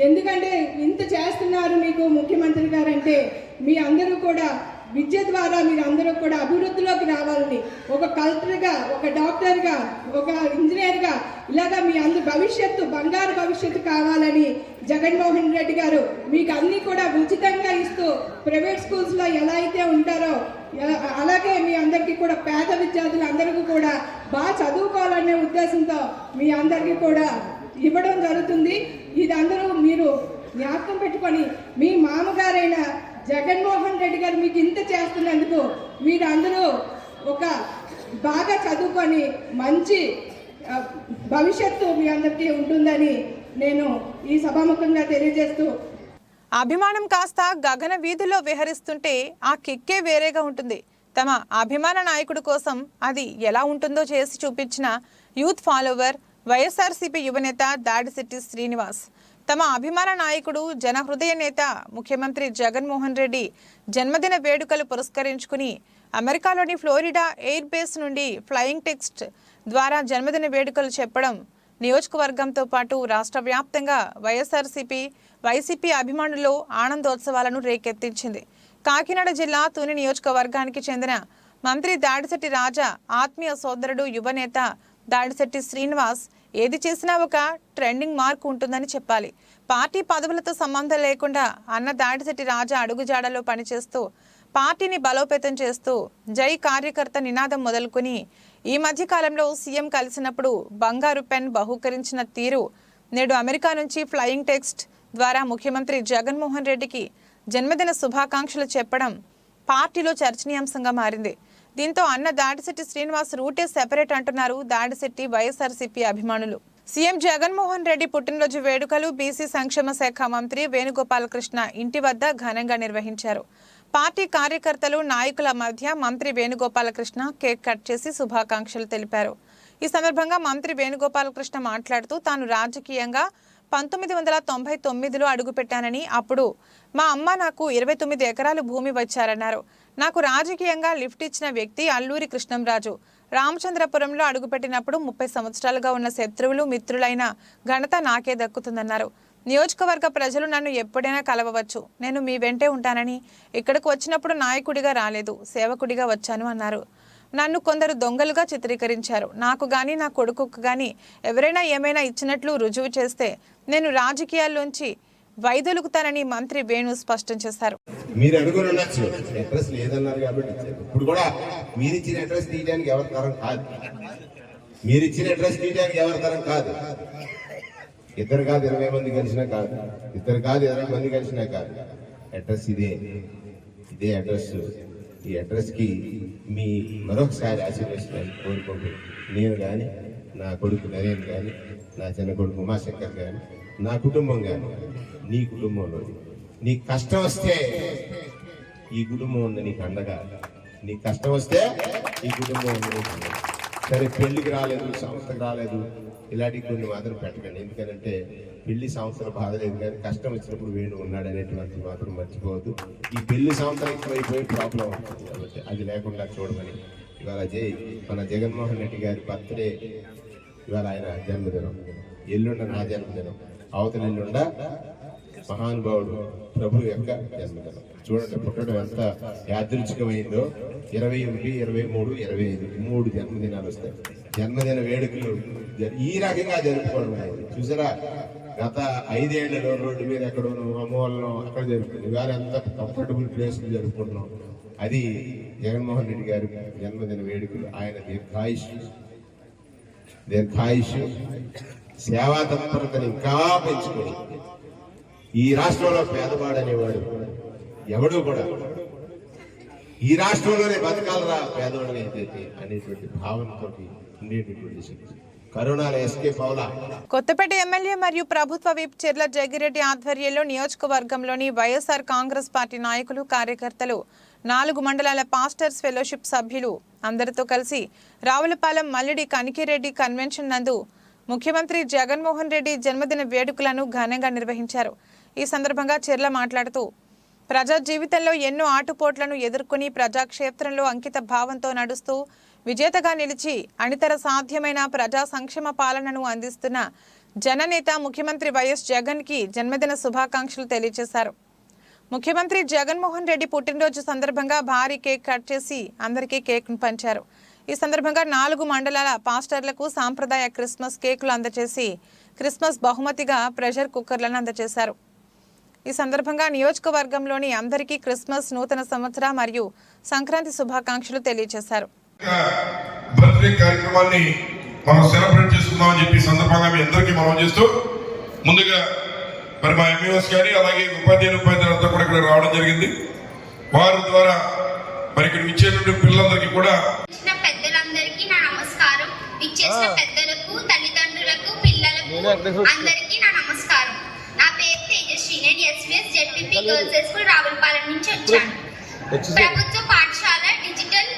ఎందుకంటే ఇంత చేస్తున్నారు మీకు ముఖ్యమంత్రి గారు అంటే మీ అందరూ కూడా విద్య ద్వారా మీరు అందరూ కూడా అభివృద్ధిలోకి రావాలని, ఒక కలెక్టర్గా, ఒక డాక్టర్గా, ఒక ఇంజనీర్గా ఇలాగా మీ భవిష్యత్తు బంగారు భవిష్యత్తు కావాలని జగన్మోహన్ రెడ్డి గారు మీకు అన్నీ కూడా ఉచితంగా ఇస్తూ ప్రైవేట్ స్కూల్స్లో ఎలా అయితే ఉంటారో అలాగే మీ అందరికీ కూడా పేద విద్యార్థులు అందరికీ కూడా బాగా చదువుకోవాలనే ఉద్దేశంతో మీ అందరికీ కూడా ఇవ్వడం జరుగుతుంది. ఇది అందరూ మీరు జ్ఞాపకం పెట్టుకొని మీ మామగారైన జగన్మోహన్ రెడ్డి గారు మీకు ఇంత చేస్తున్నందుకు మీరు అందరూ ఒక బాగా చదువుకొని మంచి భవిష్యత్తు మీ అందరికీ ఉంటుందని నేను ఈ సభాముఖంగా తెలియజేస్తూ, అభిమానం కాస్త గగన వీధిలో విహరిస్తుంటే ఆ కిక్కే వేరేగా ఉంటుంది. తమ అభిమాన నాయకుడి కోసం అది ఎలా ఉంటుందో చేసి చూపించిన యూత్ ఫాలోవర్ వైఎస్ఆర్సీపీ యువనేత దాడిశెట్టి శ్రీనివాస్. తమ అభిమాన నాయకుడు జనహృదయ నేత ముఖ్యమంత్రి జగన్మోహన్ రెడ్డి జన్మదిన వేడుకలు పురస్కరించుకుని అమెరికాలోని ఫ్లోరిడా ఎయిర్ బేస్ నుండి ఫ్లయింగ్ టెక్స్ట్ ద్వారా జన్మదిన వేడుకలు చెప్పడం నియోజకవర్గంతో పాటు రాష్ట్ర వ్యాప్తంగా వైసీపీ అభిమానుల్లో ఆనందోత్సవాలను రేకెత్తించింది. కాకినాడ జిల్లా తుని నియోజకవర్గానికి చెందిన మంత్రి దాడిశెట్టి రాజా ఆత్మీయ సోదరుడు యువనేత దాడిశెట్టి శ్రీనివాస్ ఏది చేసినా ఒక ట్రెండింగ్ మార్క్ ఉంటుందని చెప్పాలి. పార్టీ పదవులతో సంబంధం లేకుండా అన్న దాడిశెట్టి రాజా అడుగుజాడలో పనిచేస్తూ పార్టీని బలోపేతం చేస్తూ జై కార్యకర్త నినాదం మొదలుకొని ఈ మధ్యకాలంలో సీఎం కలిసినప్పుడు బంగారు పెన్ బహూకరించిన తీరు, నేడు అమెరికా నుంచి ఫ్లయింగ్ టెక్స్ట్ ద్వారా ముఖ్యమంత్రి జగన్మోహన్ రెడ్డికి జన్మదిన శుభాకాంక్షలు చెప్పడం పార్టీలో చర్చనీయాంశంగా మారింది. దీంతో అన్న దాడిశెట్టి శ్రీనివాస్ రూటే సెపరేట్ అంటున్నారు దాడిశెట్టి వైఎస్ఆర్సీపీ అభిమానులు. సీఎం జగన్మోహన్ రెడ్డి పుట్టినరోజు వేడుకలు బీసీ సంక్షేమ శాఖ మంత్రి వేణుగోపాలకృష్ణ ఇంటి వద్ద ఘనంగా నిర్వహించారు. పార్టీ కార్యకర్తలు, నాయకుల మధ్య మంత్రి వేణుగోపాలకృష్ణ కేక్ కట్ చేసి శుభాకాంక్షలు తెలిపారు. ఈ సందర్భంగా మంత్రి వేణుగోపాలకృష్ణ మాట్లాడుతూ తాను రాజకీయంగా 1999లో అడుగుపెట్టానని, అప్పుడు మా అమ్మ నాకు 29 ఎకరాలు భూమి వచ్చారన్నారు. నాకు రాజకీయంగా లిఫ్ట్ ఇచ్చిన వ్యక్తి అల్లూరి కృష్ణంరాజు. రామచంద్రపురంలో అడుగుపెట్టినప్పుడు 30 సంవత్సరాలుగా ఉన్న శత్రువులు మిత్రులైన ఘనత నాకే దక్కుతుందన్నారు. నియోజకవర్గ ప్రజలు నన్ను ఎప్పుడైనా కలవవచ్చు. నేను మీ వెంటే ఉంటానని, ఇక్కడికి వచ్చినప్పుడు నాయకుడిగా రాలేదు, సేవకుడిగా వచ్చాను అన్నారు. నన్ను కొందరు దొంగలుగా చిత్రీకరించారు. నాకు కానీ నా కొడుకుకు కానీ ఎవరైనా ఏమైనా ఇచ్చినట్లు రుజువు చేస్తే నేను రాజకీయాల్లోంచి వైదొలుగుతానని మంత్రి వేణు స్పష్టం చేశారు. మీరు అడుగుని ఉండొచ్చు, అడ్రస్ లేదన్నారు కాబట్టి ఇచ్చారు. ఇప్పుడు కూడా మీరు ఇచ్చిన అడ్రస్ తీయడానికి ఎవరి తరం కాదు, మీరు ఇచ్చిన అడ్రస్ తీయడానికి ఎవరి తరం కాదు. ఇద్దరు కాదు 20 మంది కలిసినా కాదు, ఇద్దరు కాదు 20 మంది కలిసినా కాదు. అడ్రస్ ఇదే అడ్రస్. ఈ అడ్రస్కి మీ మరొకసారి ఆశీర్వదించాలని కోరుకుంటూ నేను కానీ, నా కొడుకు నరేన్ కానీ, నా చిన్న కొడుకు ఉమాశంకర్ కానీ, నా కుటుంబం కానీ, నీ కుటుంబంలో నీకు కష్టం వస్తే ఈ కుటుంబం ఉంది నీకు అండగా. నీకు కష్టం వస్తే ఈ కుటుంబం ఉంది నీకు అండగా. సరే పెళ్లికి రాలేదు, సంస్థకు రాలేదు, ఇలాంటి కొన్ని మాత్రం పెట్టకండి. ఎందుకంటే పెళ్లి సంవత్సరం బాధలేదు, కానీ కష్టం వచ్చినప్పుడు వేణు ఉన్నాడు అనేటువంటి మాత్రం మర్చిపోవద్దు. ఈ పెళ్లి సంవత్సరం ఎక్కువైపోయి ప్రాబ్లం అవుతుంది కాబట్టి అది లేకుండా చూడమని. ఇవాళ మన జగన్మోహన్ రెడ్డి గారి బర్త్డే, ఇవాళ ఆయన జన్మదినం, ఎల్లుండ నా జన్మదినం, అవతల ఎల్లుండ మహానుభావుడు ప్రభు యొక్క జన్మదినం. చూడండి పుట్టడం ఎంత యాదృచ్ఛికమైందో. 21, 23, 25 3 జన్మదినాలు వస్తాయి. జన్మదిన వేడుకలు ఈ రకంగా జరుపుకోవడం అనేది చూసారా. గత 5 ఏళ్లలో రోడ్డు మీద ఎక్కడోనో అమ్మవాళ్ళను అక్కడ జరుపుకుంది, ఇవాళ ఎంత కంఫర్టబుల్ ప్లేస్లు జరుపుకుంటున్నాం. అది జగన్మోహన్ రెడ్డి గారి జన్మదిన వేడుకలు. ఆయన దీర్ఘాయుష్ సేవా తత్పరతను ఇంకా పెంచుకొని ఈ రాష్ట్రంలో పేదవాడు అనేవాడు ఎవడు కూడా ఈ రాష్ట్రంలోనే బతకాలరా పేదవాడిని అయితే అనేటువంటి భావనతో ఉండేటటువంటి కరోనాలో ఎస్కేప్ అవలా. కొత్తపేట ఎమ్మెల్యే మరియు ప్రభుత్వ విప్ చెర్ల జగిరెడ్డి ఆధ్వర్యంలో నియోజకవర్గంలోని వైఎస్ఆర్ కాంగ్రెస్ పార్టీ నాయకులు, కార్యకర్తలు, 4 మండలాల పాస్టర్స్ ఫెలోషిప్ సభ్యులు అందరితో కలిసి రావులపాలెం మల్లిడి కనికిరెడ్డి కన్వెన్షన్ నందు ముఖ్యమంత్రి జగన్మోహన్ రెడ్డి జన్మదిన వేడుకలను ఘనంగా నిర్వహించారు. ఈ సందర్భంగా చెర్ల మాట్లాడుతూ ప్రజా జీవితంలో ఎన్నో ఆటుపోట్లను ఎదుర్కొని ప్రజాక్షేత్రంలో అంకిత భావంతో నడుస్తూ విజేతగా నిలిచి అనితర సాధ్యమైన ప్రజా సంక్షేమ పాలనను అందిస్తున్న జననేత ముఖ్యమంత్రి వైఎస్ జగన్కి జన్మదిన శుభాకాంక్షలు తెలియజేశారు. ముఖ్యమంత్రి జగన్మోహన్ రెడ్డి పుట్టినరోజు సందర్భంగా భారీ కేక్ కట్ చేసి అందరికీ కేక్ను పంచారు. ఈ సందర్భంగా 4 మండలాల పాస్టర్లకు సాంప్రదాయ క్రిస్మస్ కేకులు అందజేసి క్రిస్మస్ బహుమతిగా ప్రెషర్ కుక్కర్లను అందజేశారు. ఈ సందర్భంగా నియోజకవర్గంలోని అందరికీ క్రిస్మస్, నూతన సంవత్సర మరియు సంక్రాంతి శుభాకాంక్షలు తెలియజేశారు. బర్త్డే కార్యక్రమాన్ని మనం సెలబ్రేట్ చేసుకుందామని చెప్పి సందర్భంగా మీ అందరికీ మనం చేస్తూ ముందుగా మరి మా ఎంఈఓస్ కానీ అలాగే ఉపాధ్యాయులంతా కూడా ఇక్కడ రావడం జరిగింది. వారి ద్వారా మరి ఇక్కడ ఇచ్చేటువంటి పిల్లలందరికీ కూడా పెద్దలందరికీ నా నమస్కారం. ఇచ్చేసిన పెద్దలకు, తల్లిదండ్రులకు, పిల్లలకు అందరికీ నా నమస్కారం. నా పేరు తేజశ్రీ. నేను SVS ZPP girls school Ravulapalem నుంచి వచ్చాను. ప్రభుత్వ పాఠశాల డిజిటల్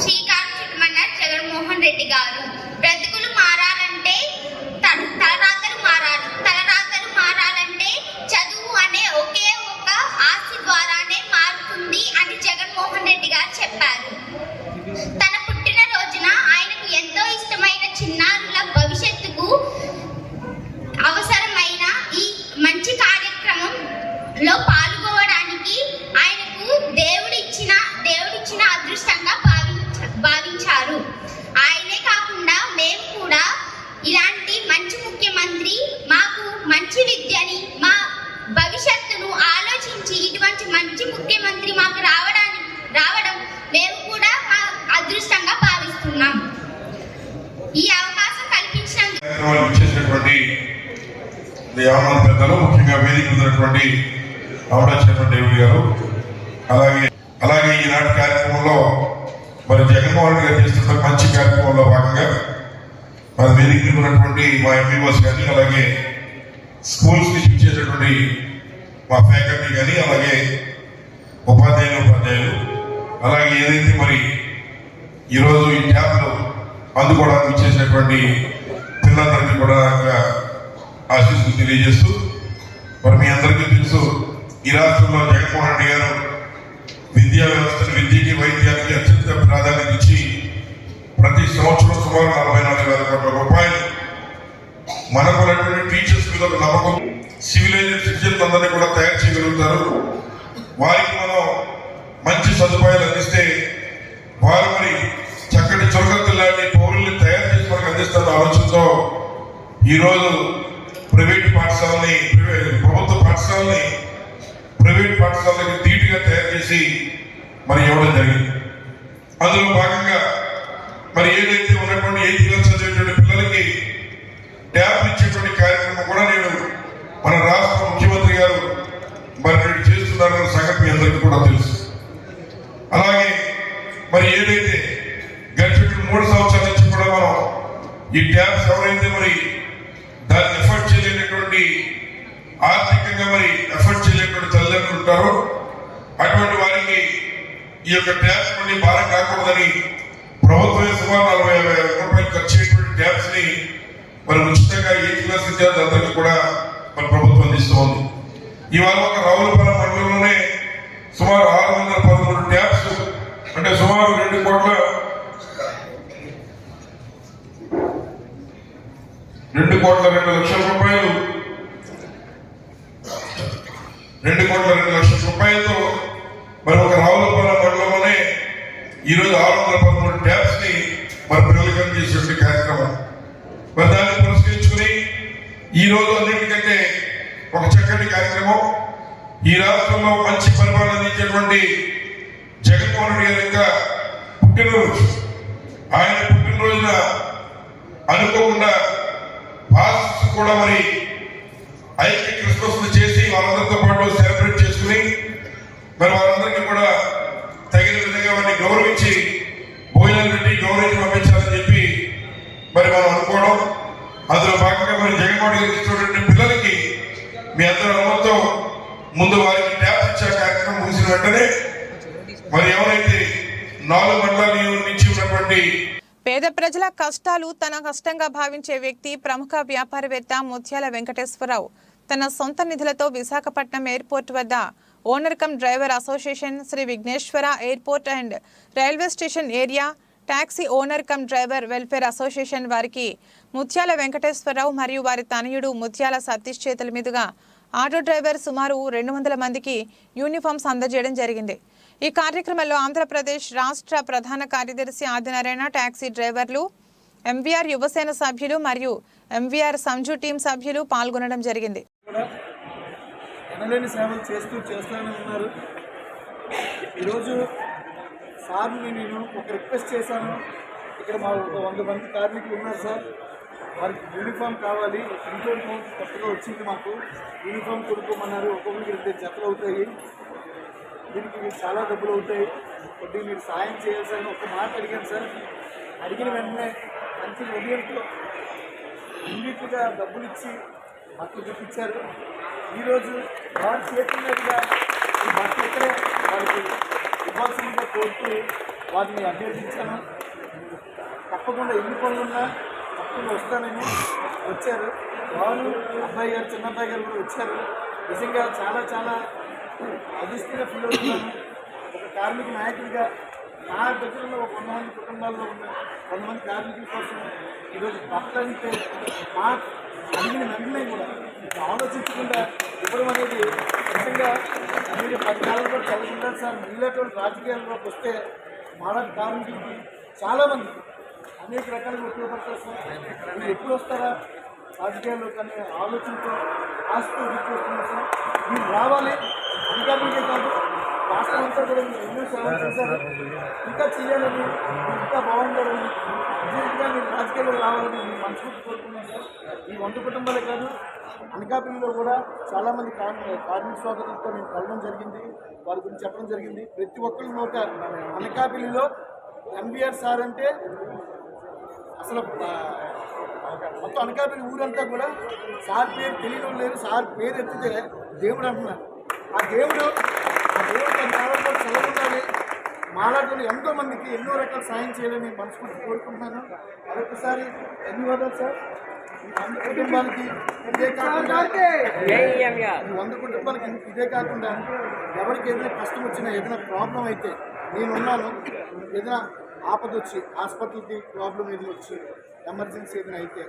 శ్రీకాంత్ చుట్టుమన్నారు జగన్మోహన్ రెడ్డి గారు. బ్రతుకులు మారాలంటే తలరాతలు మారాలి. తలరాతలు మారాలంటే చదువు అనే ఒకే ఒక ఆస్తి ద్వారానే మారుతుంది అని జగన్మోహన్ రెడ్డి గారు చెప్పారు. తన పుట్టినరోజున ఆయనకు ఎంతో ఇష్టమైన చిన్నారుల భవిష్యత్తుకు అవసరమైన ఈ మంచి కార్యక్రమంలో పాల్గొనడానికి ఆయనకు దేవుడిచ్చిన అదృష్టంగా భావించారు. ఆయనే కాకుండా మేము కూడా ఇలాంటి మంచి ముఖ్యమంత్రి, మాకు మంచి విద్యని, మా భవిష్యత్తును ఆలోచించి ఇటువంటి మంచి ముఖ్యమంత్రి మాకు రావడం మేము కూడా మా అదృష్టంగా భావిస్తున్నాం. ఈ అవకాశం కల్పించినందుకు పెద్దలు, ముఖ్యంగా వేదిక ఉన్నటువంటి దేవుడి గారు, అలాగే ఈనాటి కార్యక్రమంలో మరి జగన్మోహన్ రెడ్డి గారు చేస్తున్న మంచి కార్యక్రమంలో భాగంగా మరి వేదిక ఉన్నటువంటి మా ఎంఈఓస్ కానీ, అలాగే స్కూల్స్ నుంచి ఇచ్చేటటువంటి మా ఫ్యాకల్టీ కానీ, అలాగే ఉపాధ్యాయులు, అలాగే ఏదైతే మరి ఈరోజు ఈ ట్యాబ్లు అందుకోవడానికి ఇచ్చేసినటువంటి పిల్లలందరికీ కూడా ఆశీస్సులు తెలియజేస్తూ మరి మీ అందరికీ తెలుసు ఈ రాష్ట్రంలో జగన్మోహన్ రెడ్డి గారు విద్యా వ్యవస్థను, విద్యకి, వైద్యానికి అత్యంత ప్రాధాన్యత ఇచ్చి ప్రతి సంవత్సరం సుమారు 44,000 కోట్ల రూపాయలు మనకు ఉన్నటువంటి టీచర్స్ మీద ఒక నమ్మకం, సివిలైజ్డ్ సిటిజన్స్ అందరినీ కూడా తయారు చేయగలుగుతారు. వారికి మనం మంచి సదుపాయాలు అందిస్తే వారు మరి చక్కటి చురకత్తులాంటి పౌరుల్ని తయారు చేసి మనకు అందిస్తున్న ఆలోచనతో ఈరోజు ప్రైవేట్ పాఠశాలని, ప్రభుత్వ పాఠశాలని ప్రైవేట్ పాఠశాలకి ధీటుగా తయారు చేసి మరి ఇవ్వడం జరిగింది. అందులో భాగంగా మరి ఏదైతే ఉన్నటువంటి 8th క్లాస్ చదివేటువంటి పిల్లలకి ట్యాబ్లు ఇచ్చేటువంటి కార్యక్రమం కూడా నేను మన రాష్ట్ర ముఖ్యమంత్రి గారు మరి నేడు చేస్తున్నారన్న సంగతి మీ అందరికీ కూడా తెలుసు. అలాగే మరి ఏదైతే గడిచిన 3 సంవత్సరాల నుంచి కూడా మనం ఈ ట్యాబ్స్ ఎవరైతే మరి దాన్ని ఎఫర్ట్ చేయలేనటువంటి, ఆర్థికంగా మరి ఎఫర్ట్ చేయలేనటువంటి తల్లిదండ్రులు ఉంటారో అటువంటి వారికి ఈ యొక్క ట్యాబ్స్ మళ్ళీ భారం కాకూడదని ప్రభుత్వమే సుమారు 40,000 రూపాయలు ఖర్చు అయ్యేటువంటి ట్యాబ్స్ ని మరి ఉచితంగా 8th క్లాస్ విద్యార్థులందరికీ కూడా మరి ప్రభుత్వం అందిస్తోంది. ఇవాళ ఒక రావులపాలెం మండలంలోనే సుమారు 613 ట్యాబ్స్, అంటే సుమారు 2 కోట్ల 2 లక్షల రూపాయలు 2 కోట్ల 2 లక్షల రూపాయలతో మరి ఒక రావులపాలెం మండలంలోనే ఈరోజు 613 ట్యాబ్స్ ని మరి పిల్లలకి అందజేసే కార్యక్రమం. మరి దాన్ని పురస్కరించుకుని ఈ రోజు అన్నింటికంటే ఒక చక్కటి కార్యక్రమం, ఈ రాష్ట్రంలో మంచి పరిపాలన అందించేటువంటి జగన్మోహన్ రెడ్డి గారి యొక్క పుట్టినరోజు. ఆయన పుట్టినరోజున అనుకోకుండా పాస్ కూడా మరి ఐక్య క్రిస్మస్ చేసి వాళ్ళందరితో పాటు సెలబ్రేట్ చేసుకుని మరి వారందరికీ కూడా తగిన విధంగా వారిని గౌరవించి భోజనాలు పెట్టి గౌరవించి పంపించాలని చెప్పి మరి మనం అనుకోవడం, అందులో భాగంగా మరి జగన్మోహన్ గారు ఇచ్చినటువంటి పిల్లలకి మీ అందరి అనుమతితో ముందు వారికి ట్యాప్ ఇచ్చే కార్యక్రమం ముగిసిన వెంటనే మరి ఎవరైతే 4 మండలాల నుంచి ఉన్నటువంటి పేద ప్రజల కష్టాలు తన కష్టంగా భావించే వ్యక్తి ప్రముఖ వ్యాపారవేత్త ముత్యాల వెంకటేశ్వరరావు తన సొంత నిధులతో విశాఖపట్నం ఎయిర్పోర్ట్ వద్ద owner cum driver association, Shri Vighneswara airport and railway station area taxi owner cum driver welfare association వారికి ముత్యాల వెంకటేశ్వరరావు మరియు వారి తనయుడు ముత్యాల సతీష్ చేతుల మీదుగా ఆటో డ్రైవర్ సుమారు 200 మందికి యూనిఫామ్స్ అందజేయడం జరిగింది. ఈ కార్యక్రమంలో ఆంధ్రప్రదేశ్ రాష్ట్ర ప్రధాన కార్యదర్శి ఆదినారాయణ, టాక్సీ డ్రైవర్లు, ఎంవీఆర్ యువసేన సభ్యులు మరియు ఎంవీఆర్ సంజు టీం సభ్యులు పాల్గొనడం జరిగింది. ఎనలేని సేవలు చేస్తూనే ఉన్నారు. ఈరోజు సార్ని నేను ఒక రిక్వెస్ట్ చేశాను. ఇక్కడ మా 100 మంది కార్మికులు ఉన్నారు సార్, వారికి యూనిఫామ్ కావాలి, ఇంట్లో కొత్తగా వచ్చింది, మాకు యూనిఫామ్ కొనుక్కోమన్నారు. ఒక్కొక్కరికి 2 జతలు అవుతాయి, దీనికి చాలా డబ్బులు అవుతాయి, కొద్దిగా మీరు సాయం చేయాల్సిన ఒక మాట అడిగాను సార్. అడిగిన వెంటనే మంచి ఉదయంతో ఇమ్మీడియట్గా డబ్బులు ఇచ్చి బట్టలు చూపించారు. ఈరోజు వారి చేతుల మీదుగా ఈ బట్టలు ఇక్కడే వారికి ఇవ్వాల్సిందిగా కోరుతూ వారిని అభ్యర్థించాను. తప్పకుండా ఎన్ని పనులున్నా తప్పకుండా వస్తానని వచ్చారు. వారు అబ్బాయి గారు, చిన్న అబ్బాయి గారు కూడా వచ్చారు. నిజంగా చాలా చాలా అదృష్టంగా ఫీల్ అవుతున్నాను. ఒక కార్మిక నాయకుడిగా నా దగ్గరలో ఒక 100 మంది కుటుంబాల్లో ఉన్న 100 మంది కార్మికుల కోసం ఈరోజు బట్టలంటే మా అడిగిన వెంటనే కూడా ఆలోచించకుండా ఇవ్వడం అనేది నిజంగా మీరు 10 కాలం కూడా చదవకుండా సార్. మీలాంటి రాజకీయాల్లోకి వస్తే మాలాంటి కార్మికులకి చాలామంది అనేక రకాలుగా ఉపయోగపడతారు సార్. మీరు ఎప్పుడు వస్తారా రాజకీయాల్లో కానీ ఆలోచనతో ఆశతో ఎదుర్కొస్తున్నారు సార్. మీరు రావాలి, అధికారులకే కాదు రాష్ట్రం అంతా కూడా మీరు ఎన్నో సేవలు చేశారు, ఇంకా చేయాలని, ఇంకా బాగుండాలని, అర్జెంట్గా మీరు రాజకీయాల్లో రావాలని మీరు మనస్ఫూర్తి కోరుకున్నాను సార్. ఈ 100 కుటుంబాలే కాదు, అనకాపల్లిలో కూడా చాలామంది కార్మిక సోదరులతో నేను కలవడం జరిగింది, వారి గురించి చెప్పడం జరిగింది. ప్రతి ఒక్కరి నోట అనకాపల్లిలో ఎంబీఆర్ సార్ అంటే అసలు మొత్తం అనకాపల్లి ఊరంతా కూడా సార్ పేరు తెలియడం లేదు. సార్ పేరు ఎత్తితే దేవుడు అంటున్నారు. ఆ దేవుడు తన చదవాలి. మాలాంటి ఎంతో మందికి ఎన్నో రకాల సాయం చేయాలని మనస్ఫూర్తి కోరుకుంటున్నాను. మరొకసారి ధన్యవాదాలు సార్. ఈ 100 కుటుంబాలకి ఇదే కాకుండా 100 కుటుంబాలకి ఇదే కాకుండా ఎవరికి ఏదైనా కష్టం వచ్చినా, ఏదైనా ప్రాబ్లం అయితే నేనున్నాను. ఏదైనా ఆపద వచ్చి హాస్పిటల్కి ప్రాబ్లం ఏది వచ్చి ఎమర్జెన్సీ ఏదైనా అయితే